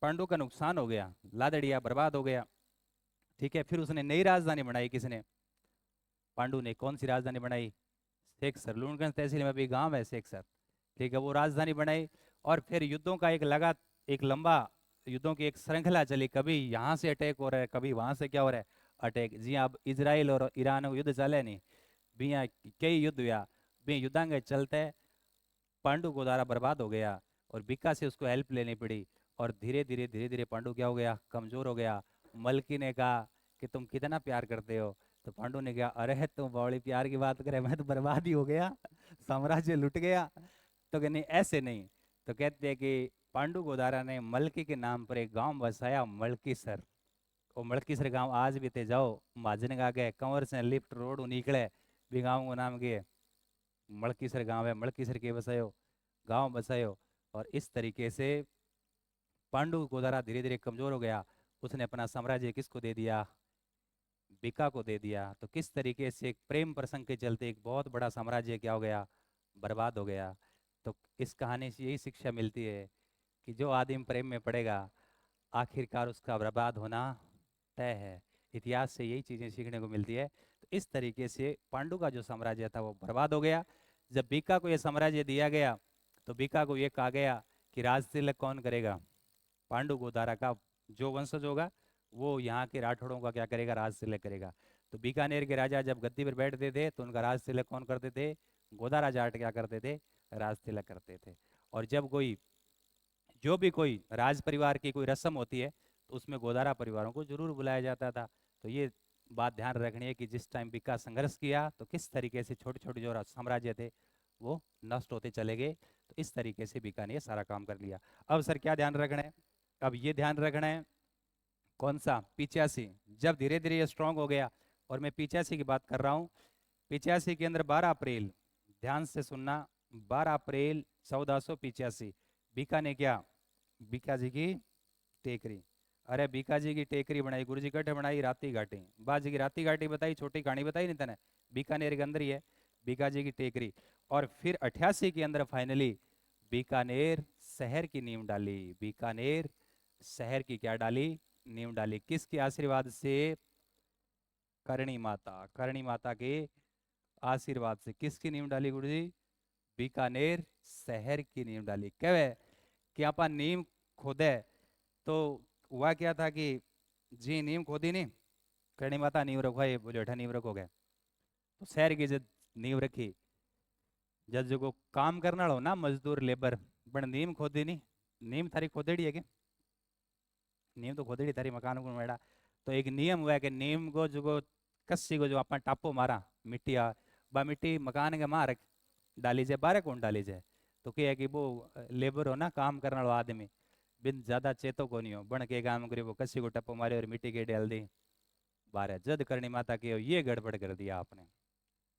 पांडु का नुकसान हो गया, लादड़िया बर्बाद हो गया। ठीक है, फिर उसने नई राजधानी बनाई, किसने? पांडु ने। कौन सी राजधानी बनाई? सेक्सर, लूणगंज तहसील में भी गांव है सेक्सर। ठीक है, वो राजधानी बनाई। और फिर युद्धों का एक लंबा युद्धों की एक श्रृंखला चली। कभी यहाँ से अटैक हो रहा है, कभी वहां से क्या हो रहा है, अटैक। जी हाँ, अब इसराइल और ईरान का युद्ध चले नहीं, भी यहाँ कई युद्ध हुआ। भी युद्धांग चलते पांडु गोदारा बर्बाद हो गया और बीका से उसको हेल्प लेनी पड़ी। और धीरे धीरे पांडु क्या हो गया, कमजोर हो गया। मलकी ने कहा कि तुम कितना प्यार करते हो? तो पांडु ने कहा अरे तुम बड़ी प्यार की बात करे, मैं तो बर्बाद ही हो गया, साम्राज्य लुट गया। तो कहने ऐसे नहीं। तो कहते हैं कि पांडु गोदारा ने मलकी के नाम पर एक गांव बसाया, मलकीसर। वो मलकीसर गांव आज भी थे, जाओ महाजन का गए कंवर से लिफ्ट रोड निकले, भी गाँव को नाम के मलकीसर गांव है, मलकीसर के बसायो गांव बसायो। और इस तरीके से पांडु गोदारा धीरे धीरे कमजोर हो गया। उसने अपना साम्राज्य किसको दे दिया? बीका को दे दिया। तो किस तरीके से एक प्रेम प्रसंग के चलते एक बहुत बड़ा साम्राज्य क्या हो गया, बर्बाद हो गया। तो इस कहानी से यही शिक्षा मिलती है कि जो आदमी प्रेम में पड़ेगा आखिरकार उसका बर्बाद होना तय है। इतिहास से यही चीजें सीखने को मिलती है। तो इस तरीके से पांडु का जो साम्राज्य था वो बर्बाद हो गया। जब बीका को यह साम्राज्य दिया गया तो बीका को यह कहा गया कि राज तिलक कौन करेगा? पांडु गोदारा का जो वंशज होगा वो यहाँ के राठौड़ों का क्या करेगा, राज तिलक करेगा। तो बीकानेर के राजा जब गद्दी पर बैठते थे तो उनका राज तिलक कौन करते थे? गोदारा जाट क्या करते थे? राज तिलक करते थे। और जब कोई जो भी कोई राज परिवार की कोई रस्म होती है तो उसमें गोदारा परिवारों को जरूर बुलाया जाता था। तो ये बात ध्यान रखनी है कि जिस टाइम बीका संघर्ष किया तो किस तरीके से छोटे छोटे जो साम्राज्य थे वो नष्ट होते चले गए। तो इस तरीके से बीका ने ये सारा काम कर लिया। अब सर क्या ध्यान रखना है? अब ये ध्यान रखना है कौन सा? 85। जब धीरे धीरे ये स्ट्रांग हो गया, और मैं 85 की बात कर रहा हूँ। 85 के अंदर 12 अप्रैल, ध्यान से सुनना, 12 अप्रैल 1485 बीका ने क्या? बीका जी की टेकरी। अरे बीका जी की टेकरी बनाई, गुरु जी कटे बनाई राती घाटी, बाजी की राती घाटी बताई, छोटी कहानी बताई नहीं तने, बीकानेर के अंदर ही है बीका जी की टेकरी। और फिर 88 के अंदर फाइनली बीकानेर शहर की नींव डाली। बीकानेर शहर की क्या डाली? नींव डाली। किसके आशीर्वाद से? करणी माता। करणी माता के आशीर्वाद से किसकी नींव डाली गुरु जी? बीकानेर शहर की नींव डाली। कहे कि आप नींव खोदे तो हुआ क्या था कि जी नींव खोदी नहीं, करणी माता नींव रखो, ये बोले अठा नींव रखोगे, तो शहर की जब नींव रखी, जब जो को काम करना हो ना मजदूर लेबर, पण नींव खोदी नहीं। नींव थारी खोदेड़ी है क्या? नींव तो खोदेड़ी थारी मकान को मेड़ा। तो एक नियम हुआ है कि नींव को जो कस्सी को जो अपन टापो मारा मिट्टी आ, बा मिट्टी मकान के मार डाली जाए, बारे कौन डाली जाए? तो क्या है कि वो लेबर हो ना काम करने वाला आदमी, बिन ज्यादा चेतो को नहीं हो, बन के काम करे वो कस्सी को टप्पो मारे और मिट्टी के डाल दी बारे। जद करनी माता के ये गड़बड़ कर दिया आपने।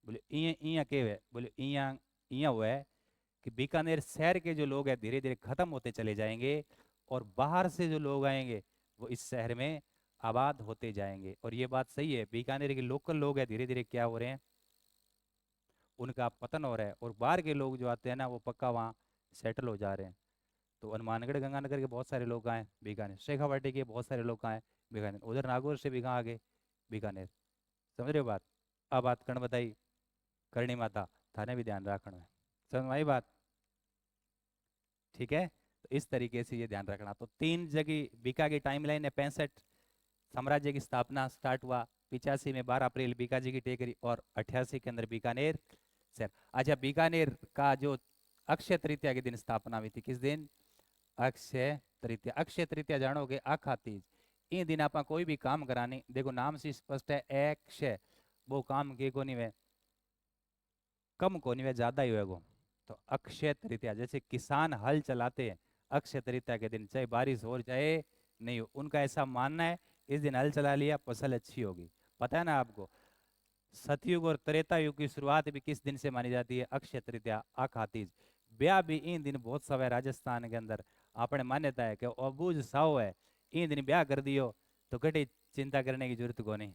बोले इया इया के है? बोले इया इया हुआ है कि बीकानेर शहर के जो लोग हैं धीरे धीरे खत्म होते चले जाएंगे, और बाहर से जो लोग आएंगे वो इस शहर में आबाद होते जाएंगे। और ये बात सही है, बीकानेर के लोकल लोग हैं धीरे धीरे क्या हो रहे हैं? उनका पतन हो रहा है, और बाहर के लोग जो आते हैं ना वो पक्का वहाँ सेटल हो जा रहे हैं। तो हनुमानगढ़ गंगानगर के बहुत सारे लोग आए बीकानेर, शेखावाटी के बहुत सारे लोग आए बीकानेर, उधर नागौर से भी कहाँ आ गए बीकानेर। समझ रहे हो बात? अब बात कर्ण बताई करणी माता, थाने भी ध्यान रखना है। समझ में आई बात? ठीक है, तो इस तरीके से ये ध्यान रखना। तो 3 जगह बीका की टाइमलाइन है। 65 साम्राज्य की स्थापना स्टार्ट हुआ, 85 में 12 अप्रैल बीका जी की टेकरी, और 88 के अंदर बीकानेर शहर। अच्छा, बीकानेर का जो अक्षय तृतीया के दिन स्थापना हुई थी, किस दिन? अक्षय तृतीया। अक्षय तृतीया जानोगे? आखा तीज। इन दिन आप कोई भी काम करानी, देखो नाम से स्पष्ट है, अक्षय, वो काम के को नहीं वे, कम को नहीं वे, ज्यादा ही होगा। तो अक्षय तृतीया, जैसे किसान हल चलाते हैं अक्षय तृतीया के दिन, चाहे बारिश हो चाहे नहीं हो, उनका ऐसा मानना है इस दिन हल चला लिया फसल अच्छी होगी। पता है ना आपको? सतयुग और त्रेता युग की शुरुआत भी किस दिन से मानी जाती है? अक्षय तृतीया, आखा तीज। ब्याह भी इन दिन बहुत सब है राजस्थान के अंदर, आपने मान्यता है कि अबूझ साव है, इन दिन ब्याह कर दियो तो कटी चिंता करने की जरूरत को नहीं।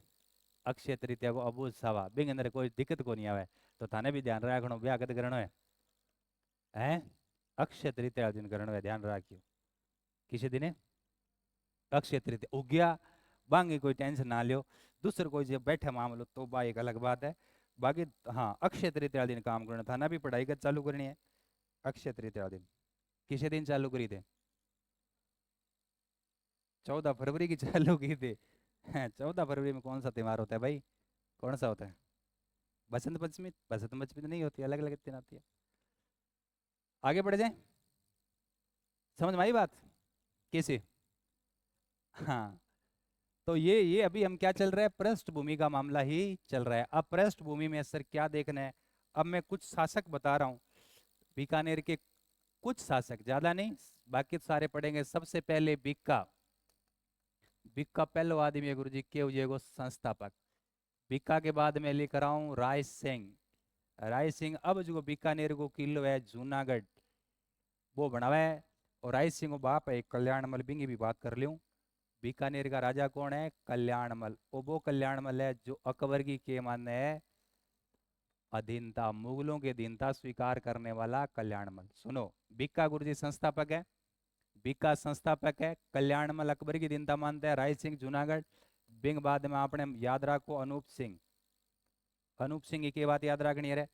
अक्षय तृतीया को अबूझ सावा बिंग अंदर कोई दिक्कत को नहीं आवे। तो थाने भी ध्यान रखना, ब्याह कद करना है अक्षय तृतीया दिन करना है, ध्यान रखियो। किसी दिन है अक्षय तृतीया उग्या, बांगी कोई टेंशन ना लियो। दूसरे कोई जब बैठे मामलो तो बा एक अलग बात है। बाकी हाँ, अक्षय तृतीया दिन काम करना था ना, भी पढ़ाई का चालू करनी है। अक्षय तृतीया दिन किसी दिन चालू करी थे? 14 फरवरी की चालू की थी। 14 फरवरी में कौन सा त्योहार होता है भाई? कौन सा होता है? बसंत पंचमी? बसंत पंचमी तो नहीं होती, अलग अलग दिन आती है। आगे बढ़ जाए, समझ में आई बात? कैसे? हाँ, तो ये अभी हम क्या चल रहा है? पृष्ठभूमि का मामला ही चल रहा है। अब पृष्ठभूमि में सर क्या देखना है? अब मैं कुछ शासक बता रहा हूँ बीकानेर के, कुछ शासक, ज्यादा नहीं, बाकी तो सारे पढ़ेंगे। सबसे पहले बीका, बीका पहलो आदमी है गुरु जी के को संस्थापक। बीका के बाद में लिख रहा हूँ राय सिंह। राय सिंह अब जो बीकानेर को किलो है जूनागढ़ वो बनावा है, और राय सिंह को बाप है कल्याणमल, बिंगी भी बात कर लूँ। बीकानेर का राजा कौन है? कल्याणमल। और वो कल्याणमल है जो अकबर की के माने है अधीनता, मुगलों की अधीनता स्वीकार करने वाला कल्याणमल। सुनो, बीका गुरु जी संस्थापक है, बीका संस्थापक है, कल्याणमल अकबर की अधीनता मानते हैं, राय सिंह जूनागढ़। बिंग बाद में आपने याद रखो अनूप सिंह। अनूप सिंह की बात याद रखनी है।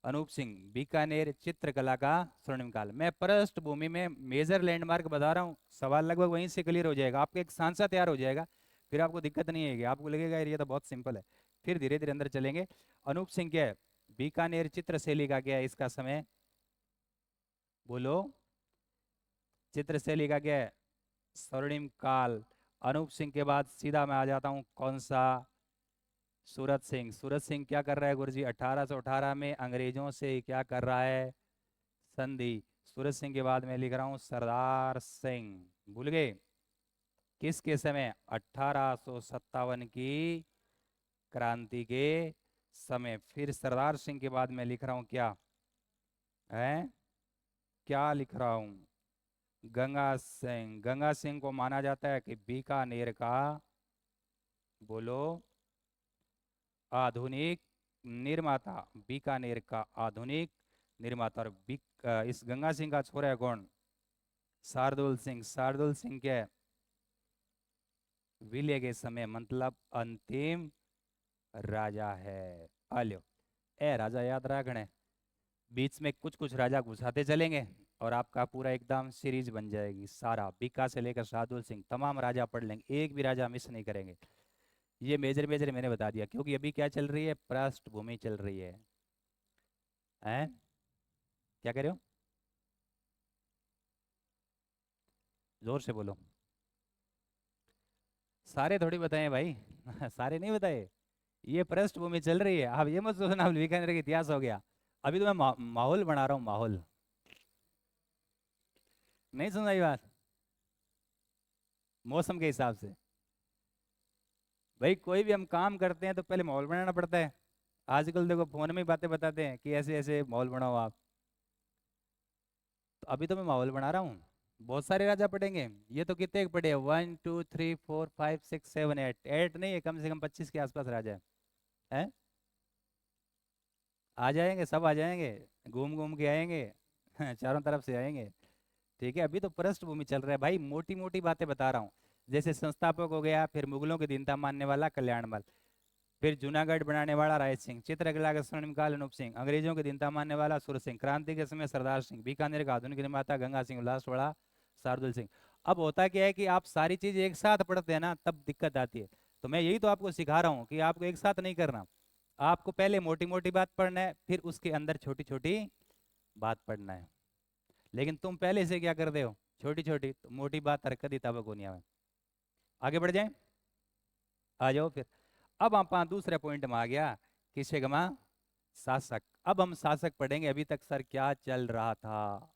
अनूप सिंह बीकानेर चित्रकला का स्वर्णिम काल। मैं पृष्ठभूमि में मेजर लैंडमार्क बता रहा हूँ, सवाल लगभग वहीं से क्लियर हो जाएगा, आपका एक सांसा तैयार हो जाएगा, फिर आपको दिक्कत नहीं आएगी, आपको लगेगा ये तो बहुत सिंपल है। फिर धीरे धीरे अंदर चलेंगे। अनूप सिंह क्या है? बीकानेर चित्रशैली का क्या है इसका समय? बोलो, चित्रशैली का क्या है? स्वर्णिम काल। अनूप सिंह के बाद सीधा मैं आ जाता हूँ कौन सा? सूरत सिंह। सूरत सिंह क्या कर रहा है गुरुजी? 1818 में अंग्रेजों से क्या कर रहा है? संधि। सूरत सिंह के बाद मैं लिख रहा हूं सरदार सिंह। भूल गए? किसके समय? 1857 की क्रांति के समय। फिर सरदार सिंह के बाद मैं लिख रहा हूं क्या है? क्या लिख रहा हूं? गंगा सिंह। गंगा सिंह को माना जाता है कि बीकानेर का, बोलो, आधुनिक निर्माता। बीकानेर का आधुनिक निर्माता। और इस गंगा सिंह का छोरा है कौन? शार्दुल सिंह। शार्दुल सिंह के विलय के समय मतलब अंतिम राजा है। आलो ए राजा याद रखने। बीच में कुछ कुछ राजा घुसाते चलेंगे और आपका पूरा एकदम सीरीज बन जाएगी। सारा बीका से लेकर शार्दुल सिंह तमाम राजा पढ़ लेंगे, एक भी राजा मिस नहीं करेंगे। ये मेजर मेजर मैंने बता दिया क्योंकि अभी क्या चल रही है? पृष्ठभूमि चल रही है। हैं? क्या कह रहे हो? जोर से बोलो। सारे थोड़ी बताए भाई सारे नहीं बताए। ये पृष्ठभूमि चल रही है। आप ये मत सोचना बीकानेर का इतिहास हो गया। अभी तो मैं माहौल बना रहा हूँ, माहौल। नहीं सुना ये बात? मौसम के हिसाब से। भाई कोई भी हम काम करते हैं तो पहले माहौल बनाना पड़ता है। आजकल देखो फोन में ही बातें बताते हैं कि ऐसे ऐसे माहौल बनाओ आप। तो अभी तो मैं माहौल बना रहा हूँ। बहुत सारे राजा पढ़ेंगे। ये तो कितने पढ़े? 1 2 3 4 5 6 7 8। 8 नहीं है, कम से कम 25 के आसपास राजा है। आ जाएंगे, सब आ जाएंगे। घूम घूम के आएंगे चारों तरफ से आएंगे। ठीक है, अभी तो पृष्ठभूमि चल रहा है भाई, मोटी मोटी बातें बता रहा हूँ। जैसे संस्थापक हो गया, फिर मुगलों की दीनता मानने वाला कल्याणमल, फिर जूनागढ़ बनाने वाला राय सिंह, चित्रकला का स्वर्णिम काल अनूप सिंह, अंग्रेजों की दीनता मानने वाला सुर सिंह, क्रांति के समय सरदार सिंह, बीकानेर का आधुनिक निर्माता गंगा सिंह, लास्ट वाला शार्दुल सिंह। अब होता क्या है कि आप सारी चीज एक साथ पढ़ते हैं ना, तब दिक्कत आती है। तो मैं यही तो आपको सिखा रहा हूँ कि आपको एक साथ नहीं करना। आपको पहले मोटी मोटी बात पढ़ना है, फिर उसके अंदर छोटी छोटी बात पढ़ना है। लेकिन तुम पहले से क्या करते हो? छोटी छोटी तो मोटी बात हरकत ही तबक होनी है। आगे बढ़ जाए, आ जाओ फिर। अब आप दूसरे पॉइंट में आ गया। किसे गमा? शासक। अब हम शासक पढ़ेंगे। अभी तक सर क्या चल रहा था?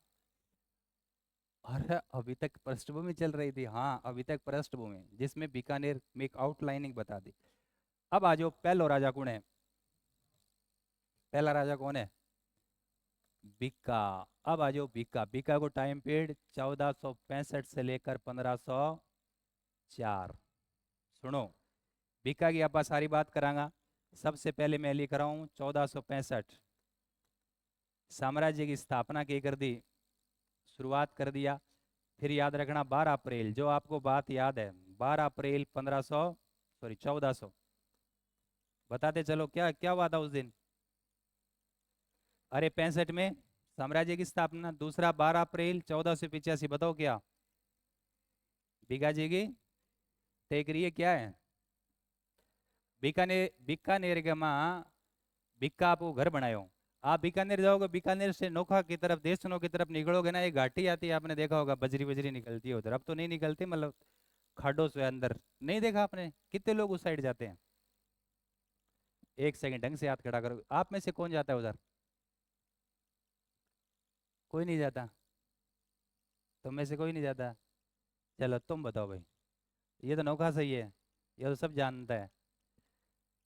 अरे अभी तक पृष्ठभूमि चल रही थी। हाँ अभी तक पृष्ठभूमि, जिसमें बीकानेर में एक आउटलाइनिंग बता दी। अब आ जाओ, पहला राजा कौन है? पहला राजा कौन है? बीका। अब आ जाओ बीका। बीका को टाइम पीरियड 1465 से लेकर 1504। सुनो, बीका की आपा सारी बात करांगा। सबसे पहले मैं लिख रहा हूं 1465। साम्राज्य की स्थापना की कर दी, शुरुआत कर दिया। फिर याद रखना 12 अप्रैल, जो आपको बात याद है, 12 अप्रैल 1500, सॉरी 1400। बताते चलो क्या क्या हुआ था उस दिन? अरे 65 में साम्राज्य की स्थापना। दूसरा 12 अप्रैल 1485, बताओ क्या? बीका जी की टेकरी है, क्या है? बीकानेर। बीकानेर के माँ बीका आपको घर बनायो। आप बीकानेर जाओगे, बीकानेर से नोखा की तरफ, देशनों की तरफ निकलोगे ना, एक घाटी आती है, आपने देखा होगा, बजरी बजरी निकलती है उधर। अब तो नहीं निकलती, मतलब खाडों से अंदर। नहीं देखा आपने? कितने लोग उस साइड जाते हैं? एक सेकंड, ढंग से हाथ खड़ा करो। आप में से कौन जाता है उधर? कोई नहीं जाता? तुम में से कोई नहीं जाता? चलो तुम बताओ भाई। ये तो नौखा सही है, ये तो सब जानता है।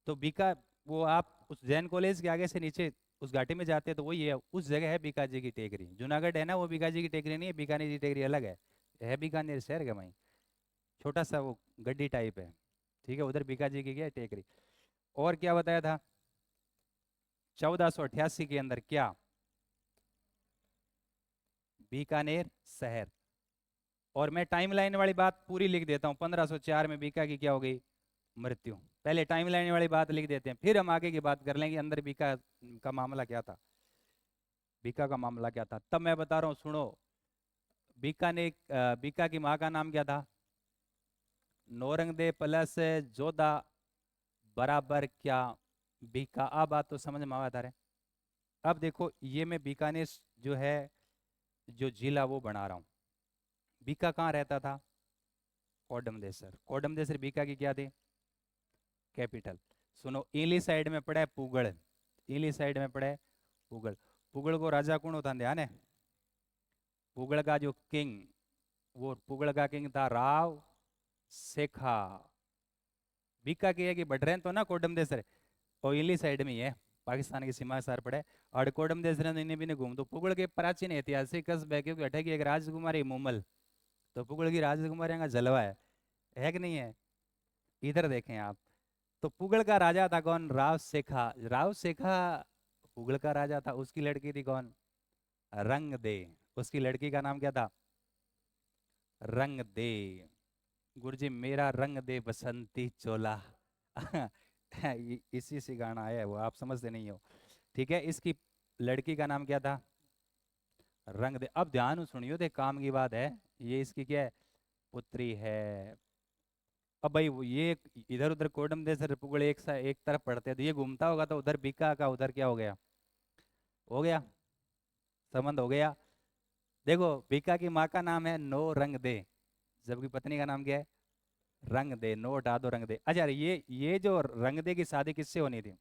तो बीका, वो आप उस जैन कॉलेज के आगे से नीचे उस घाटी में जाते हैं तो वही है, उस जगह है बीका जी की टेकरी। जूनागढ़ है ना, वो बीका जी की टेकरी नहीं है, बीकानेर की टेकरी अलग है बीकानेर शहर का वहीं। छोटा सा वो गड्डी टाइप है। ठीक है, उधर बीका जी की क्या है, टेकरी। और क्या बताया था? 1488 के अंदर क्या? बीकानेर शहर। और मैं टाइमलाइन वाली बात पूरी लिख देता हूँ। 1504 में बीका की क्या हो गई? मृत्यु। पहले टाइमलाइन वाली बात लिख देते हैं, फिर हम आगे की बात कर लेंगे अंदर बीका का मामला क्या था। बीका का मामला क्या था तब मैं बता रहा हूँ, सुनो। बीका ने बीका की माँ का नाम क्या था? नौरंगदे प्लस जोधा बराबर क्या? बीका। अब बात तो समझ में आ रहा है। अब देखो, ये मैं बीकानेर जो है, जो जिला वो बना रहा हूँ। बीका कहाँ रहता था? कोडमदेसर। कोडमदेसर बीका की क्या थी? कैपिटल। सुनो, इली साइड में पड़ा है पुगड़, इली साइड में पड़ा है पुगड़। पुगड़ को राजा कौन होता है, ध्यान है? पुगड़ का जो किंग, वो पुगड़ का किंग था राव सेखा। बीका की है कि बढ़ रहे हैं तो ना कोडम देश रे, और इली साइड में ही है, पाकिस्तान की सीमा सार पड़े। और कोडम देश रे इन्हें भी नहीं घूम, तो पुगड़ के प्राचीन ऐतिहासिक कस्बे, क्योंकि अठे की एक राजकुमारी मुमल, तो पुगड़ की राजकुमारी का जलवा है कि नहीं है? इधर देखें आप। तो पुगड़ का राजा था कौन? राव सेखा। राव सेखा पुगड़ का राजा था। उसकी लड़की थी कौन? रंग दे। उसकी लड़की का नाम क्या था? रंग दे। गुरुजी मेरा रंग दे बसंती चोला। इसी से गाना आया है, वो आप समझते नहीं हो। ठीक है, इसकी लड़की का नाम क्या था? रंग दे। अब ध्यान से सुनियो, देख काम की बात है। ये इसकी क्या है? पुत्री है। अब भाई ये इधर उधर कोडम दे सर पुगड़े एक तरफ पड़ते हैं, तो ये घूमता होगा तो उधर बीका का उधर क्या हो गया? हो गया, संबंध हो गया। देखो, बीका की माँ का नाम है नो रंग दे, जबकि पत्नी का नाम क्या है? रंग दे। नो हटा दो, रंग दे। अच्छा, ये जो रंग दे की शादी किससे होनी थी?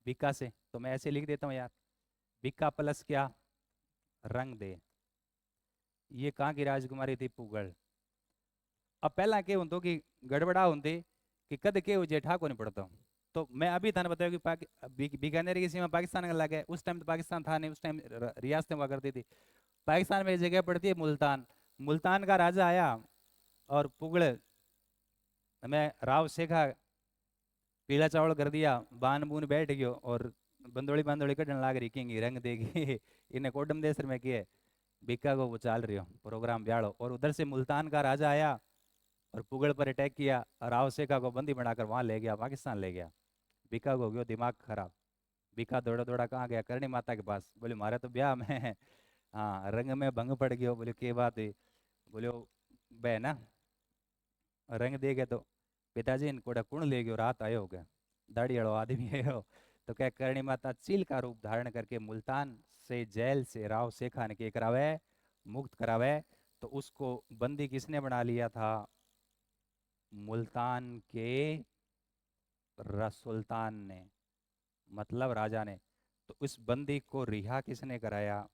बीका से। तो मैं ऐसे लिख देता हूँ यार, बीका प्लस क्या? रंग दे। ये कहाँ की राजकुमारी थी? पुगड़। अब पहला के हों कि गड़बड़ा होंगे कि कद के हो जेठा को नहीं पड़ता। तो मैं अभी था बताया कि बीकानेर की सीमा पाकिस्तान का लगा है। उस टाइम तो पाकिस्तान था नहीं, उस टाइम रियासतें हुआ करती थी। पाकिस्तान में एक जगह पड़ती है मुल्तान। मुल्तान का राजा आया और पुगड़ में राव सेखा पीला चावल कर दिया, बान बून बैठ गयो और बंदोड़ी बंदोड़ी कटन लाग रही किंगी रंग देगी। इन्हें कोडम देश में किए बीका को वो चाल रही हो प्रोग्राम ब्याड़ो, और उधर से मुल्तान का राजा आया और पुगड़ पर अटैक किया और राव सेखा को बंदी बनाकर वहां ले गया, पाकिस्तान ले गया। बीका को हो गया दिमाग खराब। बीका दौड़ा दौड़ा कहाँ गया? करणी माता के पास। बोले मारे तो ब्याह में हाँ रंग में भंग पड़ गयो। बोले के बात है? बोले बह ना रंग दे गए तो पिताजी इनको कुण ले गयो, रात आयो हो गया, दाढ़ी वालो आदमी आयो। तो क्या करणी माता चील का रूप धारण करके मुल्तान से जेल से राव सेखा ने के करावे? मुक्त करावे। तो उसको बंदी किसने बना लिया था? मुल्तान के सुल्तान ने, मतलब राजा ने। तो उस बंदी को रिहा किसने कराया?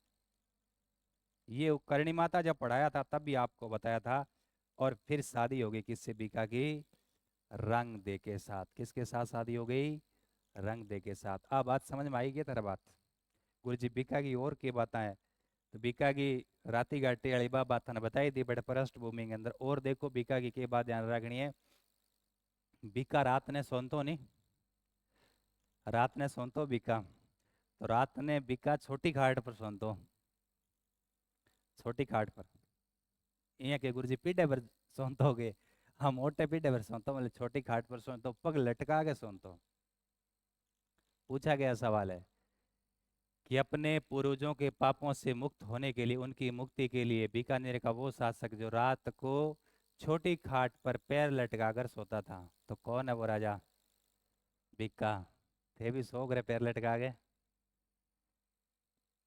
ये करणी माता जब पढ़ाया था तब भी आपको बताया था। और फिर शादी हो गई किससे? बीका की रंग दे के साथ। किसके साथ शादी हो गई? रंग दे के साथ। अब बात समझ में आई क्या तेरा बात? गुरु जी बीका की और के बात है? तो बीका की राती घाटी वाली बात ने बताई थी बड़े पृष्ठ भूमि के अंदर। और देखो बीका की के बात ध्यान रखनी है। बीका रात ने सोनतो नहीं, रात ने सोनतो बीका। तो रात ने बीका छोटी खाट पर सोनतो, छोटी खाट पर। इं के गुरु जी पीढ़े पर सोनतो हो गए, हम मोटे पीढ़े पर सोनतो, मतलब छोटी खाट पर सोनतो, पग लटका के सोनतो। पूछा गया सवाल है कि अपने पूर्वजों के पापों से मुक्त होने के लिए, उनकी मुक्ति के लिए बीकानेर का वो शासक जो रात को छोटी खाट पर पैर लटकाकर सोता था, तो कौन है वो राजा? बीका। थे भी सो गए पैर लटका के,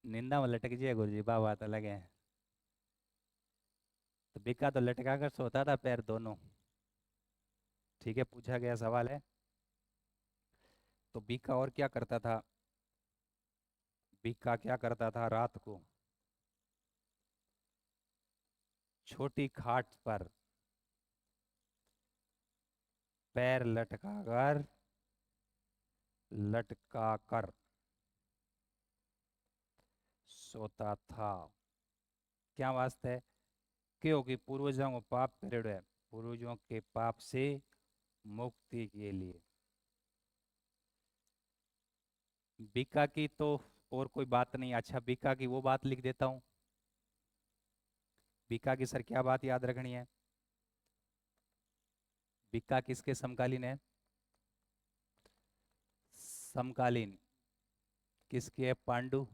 निंदा में लटक जाए गुरु जी, बात अलग है। तो बीका तो लटका कर सोता था पैर दोनों। ठीक है, पूछा गया सवाल है। तो बीका और क्या करता था? बीका क्या करता था रात को छोटी खाट पर पैर लटका कर सोता था। क्या वास्ते है? क्योंकि पूर्वजों को पाप करेड़ो है, पूर्वजों के पाप से मुक्ति के लिए। बीका की तो और कोई बात नहीं। अच्छा, बीका की वो बात लिख देता हूं। बीका की सर क्या बात याद रखनी है? बीका किसके समकालीन है? समकालीन किसके है? पांडु।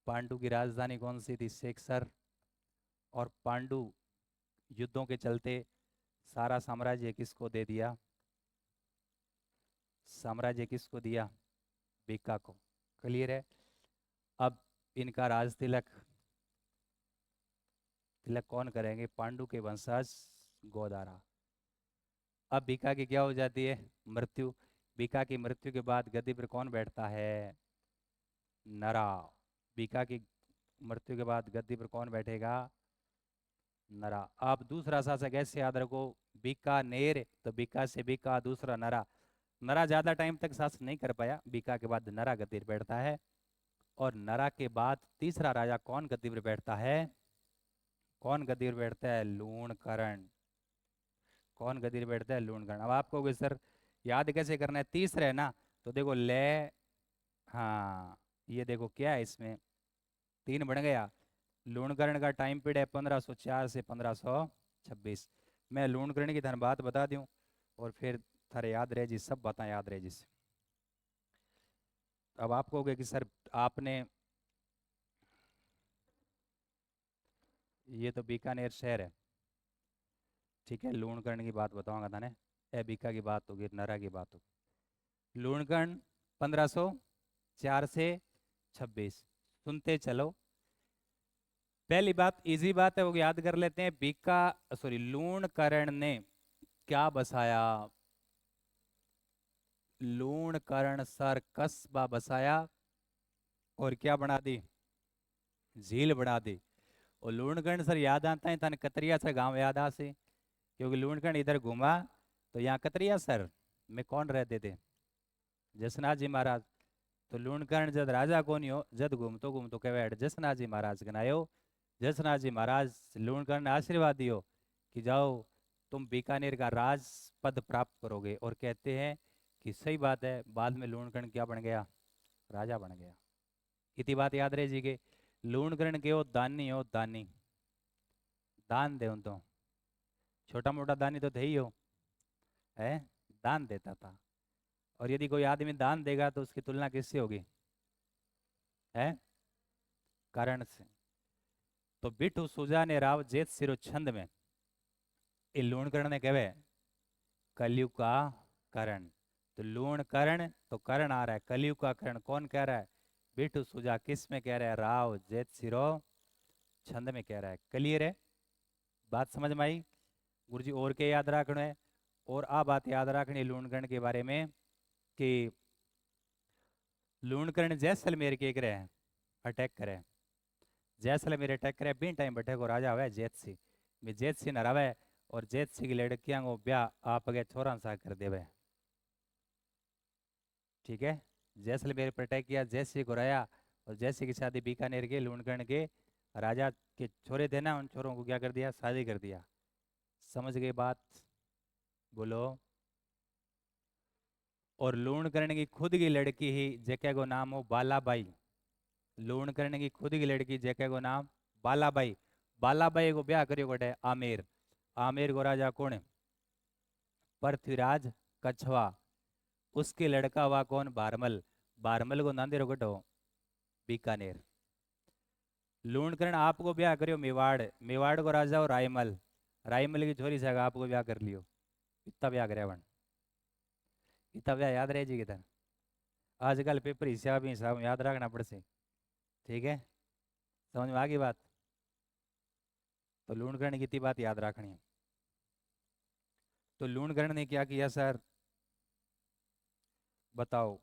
पांडु की राजधानी कौन सी थी? सेक्सर। और पांडु युद्धों के चलते सारा साम्राज्य किसको दे दिया? साम्राज्य किसको दिया? बीका को। क्लियर है? अब इनका राज तिलक, तिलक कौन करेंगे? पांडु के वंशज गोदारा। अब बीका की क्या हो जाती है? मृत्यु। बीका की मृत्यु के बाद गद्दी पर कौन बैठता है? नरा। बीका की मृत्यु के बाद गद्दी पर कौन बैठेगा? नरा। आप दूसरा शासक ऐसे याद रखो, बीकानेर, तो बीका से बीका, दूसरा नरा। नरा ज्यादा टाइम तक शासन नहीं कर पाया, बीका के बाद नरा गद्दी पर बैठता है। और नरा के बाद तीसरा राजा कौन गद्दी पर बैठता है? कौन गद्दी पर बैठता है? लूणकरण। कौन गद्दी पर बैठता है? लूणकरण। अब आप कहोगे सर याद कैसे करना है, तीसरा है ना, तो देखो ले, हाँ, ये देखो क्या है इसमें, तीन बन गया। लूणकरण का टाइम पीरियड है 1504 से 1526। मैं लूणकरण की धन बात बता दूं, और फिर थारे याद रहे जी, सब बातें याद रहे जी। अब आप कहोगे कि सर आपने, ये तो बीकानेर शहर है, ठीक है, लूणकरण की बात बताऊंगा थाने। ए बीका की बात होगी, नरा की बात होगी। लूणकरण 1504 से 26, सुनते चलो। पहली बात इजी बात है, वो याद कर लेते हैं। बीका, सॉरी, लूणकरण ने क्या बसाया? लूणकरण सर कस्बा बसाया, और क्या बना दी? झील बना दी। और लूणकरण सर याद आता है तन कतरिया सर गांव याद आ से, क्योंकि लूणकरण इधर घूमा तो यहाँ कतरिया सर में कौन रहते थे? जसनाथ जी महाराज। तो लूणकरण जद राजा कोनी हो, जद घूमतो घूमतो कहे जसनाथ जी महाराज गनायो। जसनाथ जी महाराज लूणकरण ने आशीर्वाद दियो कि जाओ तुम बीकानेर का राज पद प्राप्त करोगे, और कहते हैं कि सही बात है, बाद में लूणकरण क्या बन गया? राजा बन गया। इतनी बात याद रहे जी के लूणकरण के हो दानी, हो दानी, दान दे तो, छोटा मोटा दानी तो थे ही हो, है, दान देता था। और यदि कोई आदमी दान देगा तो उसकी तुलना किससे होगी? है, कारण से। तो बिठू सुजा ने राव जेत सिरो छंद में ये लूणकरण ने कहे कलयुग का करण। तो लूणकरण तो करण आ रहा है, कलयुग का करण कौन कह रहा है? बिठू सुजा किस में कह रहा है? राव जेत सिरो छंद में कह रहा है। क्लियर है? बात समझ में आई? गुरुजी और के याद रखना है? और आ बात याद रखनी लूणकरण के बारे में कि लूणकरण जैसलमेर के करे अटैक करे, जैसलमेर अटैक करे बिन टाइम बैठे को राजा हुआ जेत सिंह। मैं जेत सिंह नरावे, और जेत सिंह की लड़कियां को ब्याह आप अगे छोरा सा कर देवे, ठीक है। जैसलमेर पर अटैक किया, जैत सिंह को राया, और जैत सिंह की शादी बीकानेर के लूणकरण के राजा के छोरे थे ना, उन छोरों को क्या कर दिया? शादी कर दिया। समझ गए बात? बोलो। और लूणकरण की खुद की लड़की ही जेके को नाम हो बालाबाई। लूणकरण की खुद की लड़की जेके को नाम बालाबाई। बालाबाई को ब्याह करियो बटे आमेर। आमेर को राजा कौन है? पृथ्वीराज कछवा। उसके लड़का हुआ कौन? बारमल। बारमल को नांदेर गढ़ो बीकानेर। लूणकरण आपको ब्याह करियो मेवाड़। मेवाड़ को राजा हो रायमल। रायमल की छोरी से आपको ब्याह कर लियो। इतना ब्याह करे वन, इतना ब्याह याद रहे जी किधर? आजकल पेपर हिसाब याद रखना पड़से, ठीक है। समझ में आ गई बात? तो लूणकरण की इतनी बात याद रखनी है। तो लूणकरण ने क्या किया सर, बताओ?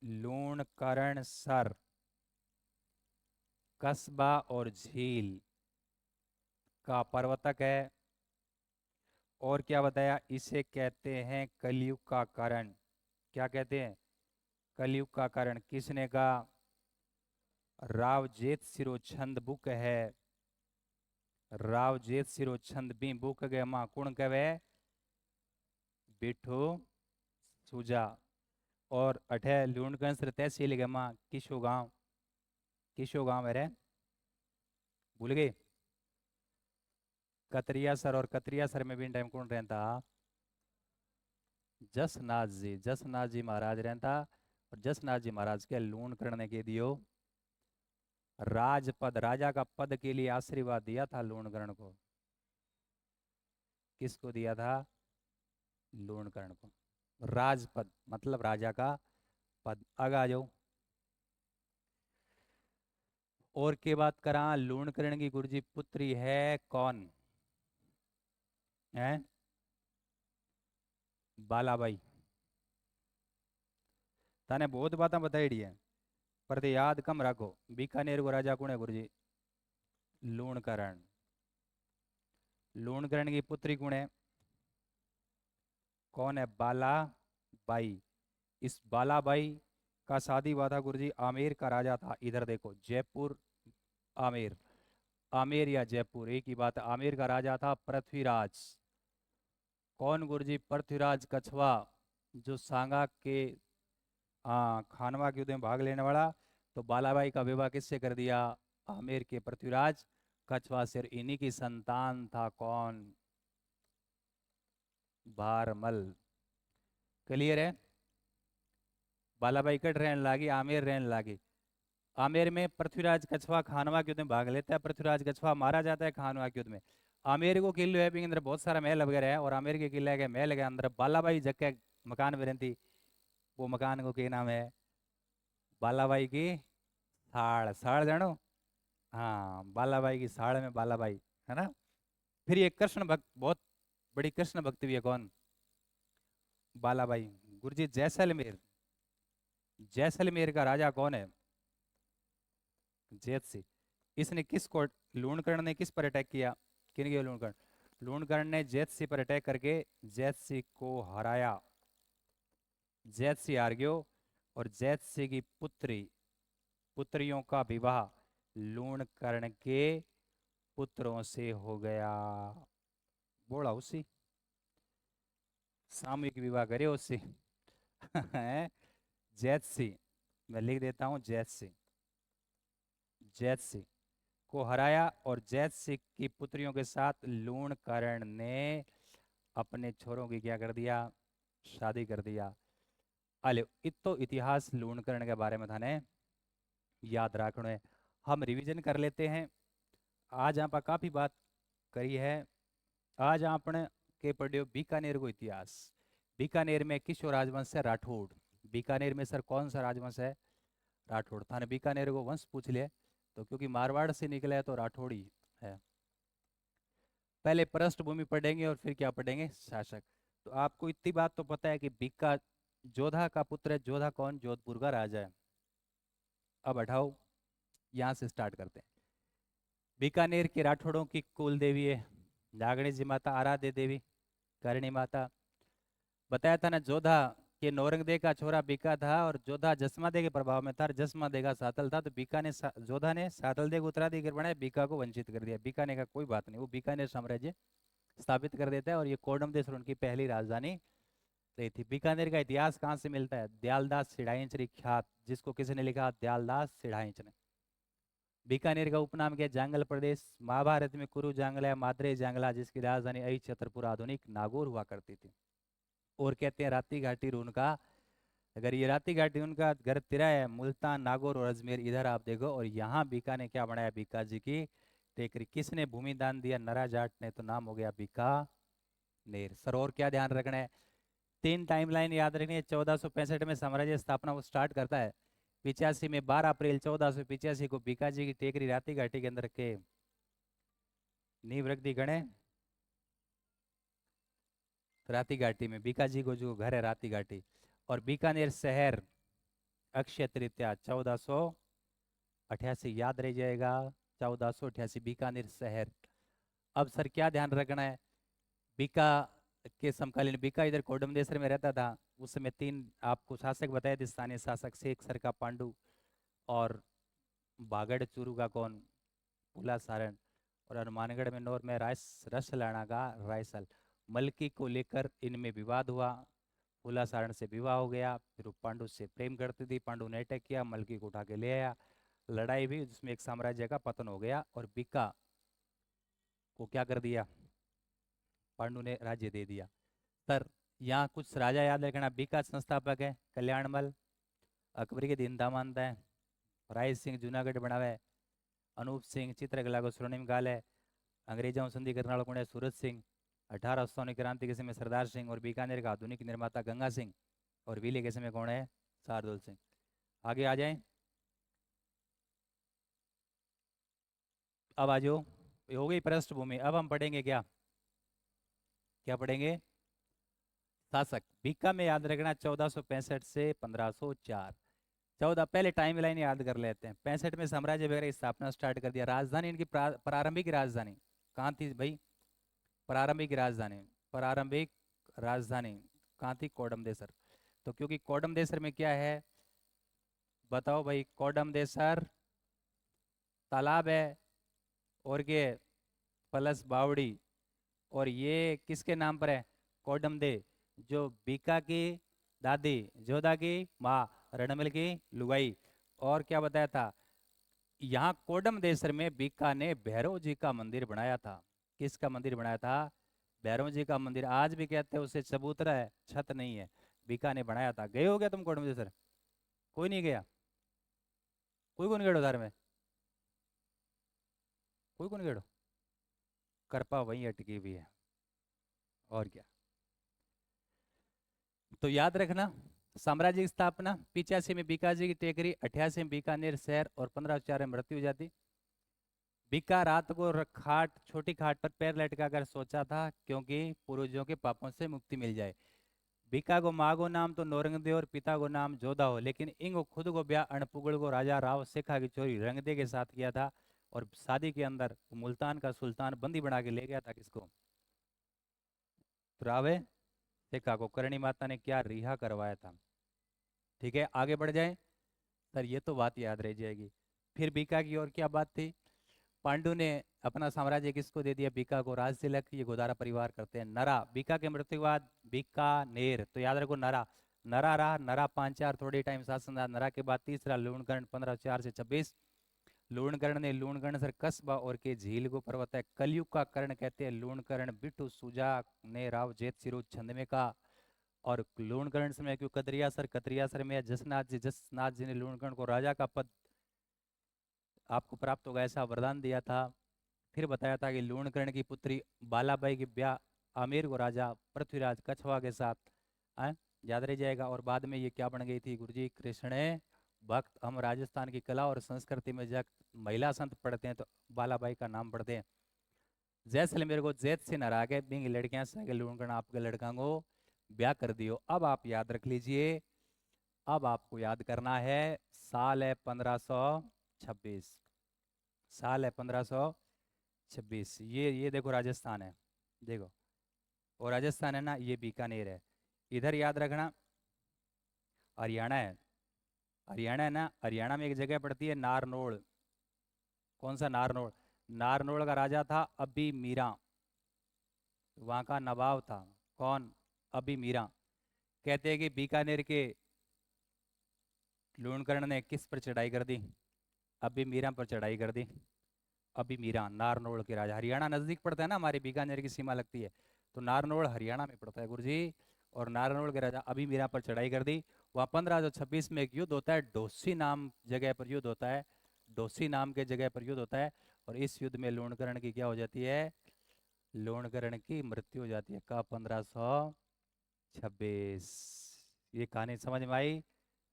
लूणकरण सर कस्बा और झील का प्रवर्तक है। और क्या बताया? इसे कहते हैं कलयुग का कारण। क्या कहते हैं? कलयुग का कारण। किसने कहा? राव जेत सिरो छंद बुक है। राव जेत सिरो छंद बी बुक गए मां कुण कहे? बिठो सुजा। और अठे लूणकंस तहसील के मां किशो गांव। किशो गांव है रे, भूल गए? कतरिया सर। और कतरिया सर में भी टाइम कौन रहता? जसनाथ जी। जसनाथ जी महाराज रहता। और जसनाथ जी महाराज के लूण करने के दियो राजपद, राजा का पद के लिए आशीर्वाद दिया था लूणकरण को। किसको दिया था? लूणकरण को। राजपद मतलब राजा का पद। आगे आ जाओ। और के बात करा, लूणकरण की गुरुजी पुत्री है कौन? है बालाबाई। तने बहुत बातें बताई है पर ते याद कम रखो। बीकानेर को राजा कौन है गुरुजी? लूणकरण। लूणकरण की पुत्री कौन है? कौन है? बालाबाई। इस बालाबाई का शादी हुआ था गुरुजी आमेर का राजा था। इधर देखो, जयपुर, आमेर। आमेर या जयपुर एक ही बात है। आमेर का राजा था पृथ्वीराज। कौन गुरुजी? पृथ्वीराज कछवा, जो सांगा के खानवा के युद्ध में भाग लेने वाला। तो बालाबाई का विवाह किससे कर दिया? आमेर के पृथ्वीराज कछवा से। और इन्हीं की संतान था कौन? भारमल। क्लियर है? बालाबाई कट रहने लगी, आमेर रहने लगी। आमेर में पृथ्वीराज कछवा खानवा के युद्ध में भाग लेता है। पृथ्वीराज कछवा मारा जाता है खानवा के युद्ध में। आमेर को किले है भी अंदर बहुत सारा महल वगैरह है। और आमेर के किले के महल के अंदर बालाबाई जगह मकान में रहती। वो मकान को क्या नाम है? बालाबाई की साड़। साड़ जानो? हाँ, बालाबाई की साड़ में बालाबाई, है ना। फिर ये कृष्ण भक्त, बहुत बड़ी कृष्ण भक्ति भी है। कौन? बालाबाई। गुरुजी जैसलमेर, जैसलमेर का राजा कौन है? जैत सिंह। इसने किस को, लूणकर्ण ने किस पर अटैक किया? किन के? लूणकर्ण। लूणकर्ण ने जैत सिंह पर अटैक करके जैत सिंह को हराया। जैत सिंह हार गयो। और जैत सिंह की पुत्रियों का विवाह लूणकर्ण के पुत्रों से हो गया। बोला उसी सामूहिक विवाह करे उससे। जैत सिंह, मैं लिख देता हूं, जैत सिंह। जैत सिंह को हराया और जैत सिंह की पुत्रियों के साथ लूणकर्ण ने अपने छोरों की क्या कर दिया? शादी कर दिया। अले इतो इतिहास लूणकर्ण के बारे में थाने याद रखना है। हम रिवीजन कर लेते हैं। आज आप काफी बात करी है। आज आपने के पढ़ियो बीकानेर को इतिहास। बीकानेर में किस राजवंश है? राठौड़। बीकानेर में सर कौन सा राजवंश है? राठौड़। थाने बीकानेर को वंश पूछ ले तो क्योंकि मारवाड़ से निकला है तो राठौड़ी है। पहले पृष्ठभूमि पढ़ेंगे और फिर क्या पढ़ेंगे? शासक। तो आपको इतनी बात तो पता है कि बीका जोधा का पुत्र है। जोधा कौन? जोधपुर का राजा है। अब हटाओ, यहाँ से स्टार्ट करते हैं। बीकानेर के राठौड़ों की कुल देवी है नागणी जी माता, आराध्य देवी करणी माता। बताया था ना, जोधा के नौरंगदेव का छोरा बीका था और जोधा जसमादेव के प्रभाव में था। और जसमादेव का सातल था तो बीका ने जोधा ने सातलदेव को उत्तराधिकारी बनाया, बीका को वंचित कर दिया। बीकानेर का कोई बात नहीं, वो बीकानेर साम्राज्य स्थापित कर देता है और ये कोडम देश उनकी पहली राजधानी रही थी। बीकानेर का इतिहास कहाँ से मिलता है? दयालदास सिढ़ाईचरी ख्यात, जिसको किसने लिखा? दयालदास सिढ़ाईच ने। बीकानेर का उपनाम क्या? जांगल प्रदेश। महाभारत में कुरु जांगला, माद्रे जांगला, जिसकी राजधानी अहि छतरपुर आधुनिक नागौर हुआ करती थी। और कहते हैं राती घाटी उनका, अगर ये राती घाटी उनका घर तिरा है, मुल्तान, नागौर और अजमेर इधर आप देखो। और यहाँ बीका ने क्या बनाया? बीका जी की टेकरी। किसने भूमि दान दिया? नरा जाट ने। तो नाम हो गया बीकानेर। सर और क्या ध्यान रखना है? 3 टाइमलाइन याद रखनी है। 1465 में साम्राज्य स्थापना वो स्टार्ट करता है। 85 में 12 अप्रैल 1485 को बीका जी की टेकरी राती घाटी के अंदर के नींव रख दी गणे राती घाटी में। बीका जी को जो घर है राती घाटी। और बीकानेर शहर अक्षय तृतीया 1488 याद रह जाएगा। 1488 बीकानेर शहर। अब सर क्या ध्यान रखना है? बीका के समकालीन, बीका इधर कोडमदेसर में रहता था उस समय। 3 आपको शासक बताए थे स्थानीय शासक, शेख सर का पांडु और बागड़ चूरू का कौन? पुला सारण। और हनुमानगढ़ में नौर में रस लाना का रायसल। मलकी को लेकर इनमें विवाद हुआ। पुला सारण से विवाह हो गया। फिर वो पांडु से प्रेम करती थी। पांडु ने अटैक किया, मलकी को उठा के ले आया। लड़ाई भी, जिसमें एक साम्राज्य का पतन हो गया और बीका को क्या कर दिया? पांडु ने राज्य दे दिया। सर यहाँ कुछ राजा याद रखना। बीका संस्थापक है कल्याणमल, अकबरी के दिन दामानता है। राय सिंह जूनागढ़ बनावे। अनूप सिंह चित्रकला को स्वर्णिम काल है। अंग्रेजों संधि करने वाला कौन है? सूरज सिंह। 1800 की क्रांति के समय सरदार सिंह। और बीकानेर का आधुनिक निर्माता गंगा सिंह। और विले के समय कौन है? शार्दुल सिंह। आगे आ जाए। अब आ जाओ, हो गई पृष्ठभूमि। अब हम पढ़ेंगे क्या? क्या पढ़ेंगे? शासक बीका में याद रखना 1465 से 1504। 14 पहले टाइम लाइन याद कर लेते हैं। 65 में साम्राज्य वगैरह की स्थापना स्टार्ट कर दिया। राजधानी इनकी प्रारंभिक राजधानी कहाँ थी भाई? प्रारंभिक राजधानी, प्रारंभिक राजधानी कहाँ थी? कोडमदेसर। तो क्योंकि कोडमदेसर में क्या है बताओ भाई? कोडमदेसर तालाब है और के प्लस बावड़ी, और ये किसके नाम पर है? कोडमदे, जो बीका की दादी, जोधा की माँ, रणमिल की लुगाई। और क्या बताया था? यहाँ कोडमदेसर में बीका ने भैरव जी का मंदिर बनाया था। किसका मंदिर बनाया था? भैरव जी का मंदिर। आज भी कहते हैं उसे चबूतरा है, छत नहीं है। बीका ने बनाया था। गए हो गया तुम कोडमदेसर? कोई नहीं गया? कोई कौन गया उधर में? कोई कौन गया? करपा वहीं अटकी हुई है और क्या। तो याद रखना, साम्राज्य की स्थापना 85 में बीकाजी की टेकरी, 88 में बीकानेर शहर और 1504 में मृत्यु हो जाती। बीका रात को खाट, छोटी खाट पर पैर लटका कर सोचा था क्योंकि पूर्वजों के पापों से मुक्ति मिल जाए। बीका को माँ को नाम तो नौरंगदे और पिता को नाम जोधा हो, लेकिन इंग खुद को ब्याह अणपुगड़ को राजा राव शेखा की चोरी रंगदे के साथ किया था। और शादी के अंदर मुल्तान का सुल्तान बंदी बना के ले गया था किसको? तो रावे शेखा को करणी माता ने क्या रिहा करवाया था। ठीक है, आगे बढ़ जाए सर, ये तो बात याद रह जाएगी। फिर बीका की और क्या बात थी? पांडु ने अपना साम्राज्य किसको दे दिया? बीका को। राज तिलक ये गोदारा परिवार करते हैं। नरा बीका के मृत्यु के बाद बीकानेर, तो याद रखो नरा। नरा रहा, नरा 5-4 थोड़े टाइम शासन रहा। नरा के बाद तीसरा लूणकर्ण 1504 से 26। लूणकर्ण ने लूणकर्ण सर कस्बा और के झील को पर्वत है। कलयुग का कर्ण कहते हैं लूणकर्ण। बिट्टू सुजा ने राव जेत सिरु छंद में का। और लूणकर्ण समय क्यों कतरिया सर? कतरिया सर में जसनाथ जी ने लूणकर्ण को राजा का पद आपको प्राप्त होगा ऐसा वरदान दिया था। फिर बताया था कि लूणकर्ण की पुत्री बालाबाई की ब्याह आमेर को राजा पृथ्वीराज कछवा के साथ याद रह जाएगा। और बाद में ये क्या बन गई थी गुरुजी? कृष्ण भक्त। हम राजस्थान की कला और संस्कृति में जब महिला संत पढ़ते हैं तो बालाबाई का नाम पढ़ते हैं। जैसलमेर को जैत से नरा के बिंग लड़कियां से लूणकर्ण आपके लड़का को ब्याह कर दियो। अब आप याद रख लीजिए, अब आपको याद करना है साल है 1526। साल है 1526। ये देखो राजस्थान है, देखो। और राजस्थान है ना, ये बीकानेर है। इधर याद रखना हरियाणा है। हरियाणा है ना, हरियाणा में एक जगह पड़ती है नारनौल। कौन सा नारनौल? नारनौल का राजा था अभी मीरा, वहां का नवाब था। कौन? अभी मीरा। कहते हैं कि बीकानेर के लूणकर्ण ने किस पर चढ़ाई कर दी? अभी मीरा पर चढ़ाई कर दी। अभी मीरा नारनौल के राजा। हरियाणा नजदीक पड़ता है ना, हमारे बीकानेर की सीमा लगती है, तो नारनौल हरियाणा में पड़ता है गुरुजी। और नारनौल के राजा अभी मीरा पर चढ़ाई कर दी। वहाँ 1526 में एक युद्ध होता है, डोसी नाम जगह पर युद्ध होता है। डोसी नाम के जगह पर युद्ध होता है। और इस युद्ध में लूणकर्ण की क्या हो जाती है? लूणकर्ण की मृत्यु हो जाती है। कब? 1526। ये कहानी समझ में आई?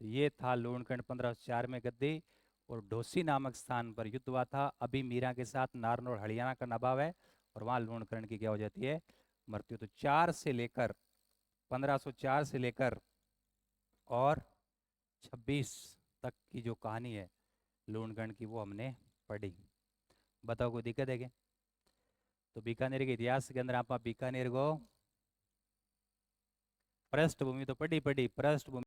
ये था लूणकर्ण 1504 में गद्दी। और डोसी नामक स्थान पर युद्ध हुआ था अभी मीरा के साथ। नारनौल हरियाणा का नवाब है और वहां लूणकर्ण की क्या हो जाती है? मृत्यु। तो 4 से लेकर 1504 से लेकर और 26 तक की जो कहानी है लूणकर्ण की, वो हमने पढ़ी। बताओ कोई दिक्कत है क्या? तो बीकानेर के इतिहास के अंदर आप बीकानेर को पृष्ठभूमि तो पढ़ी पढ़ी, पृष्ठभूमि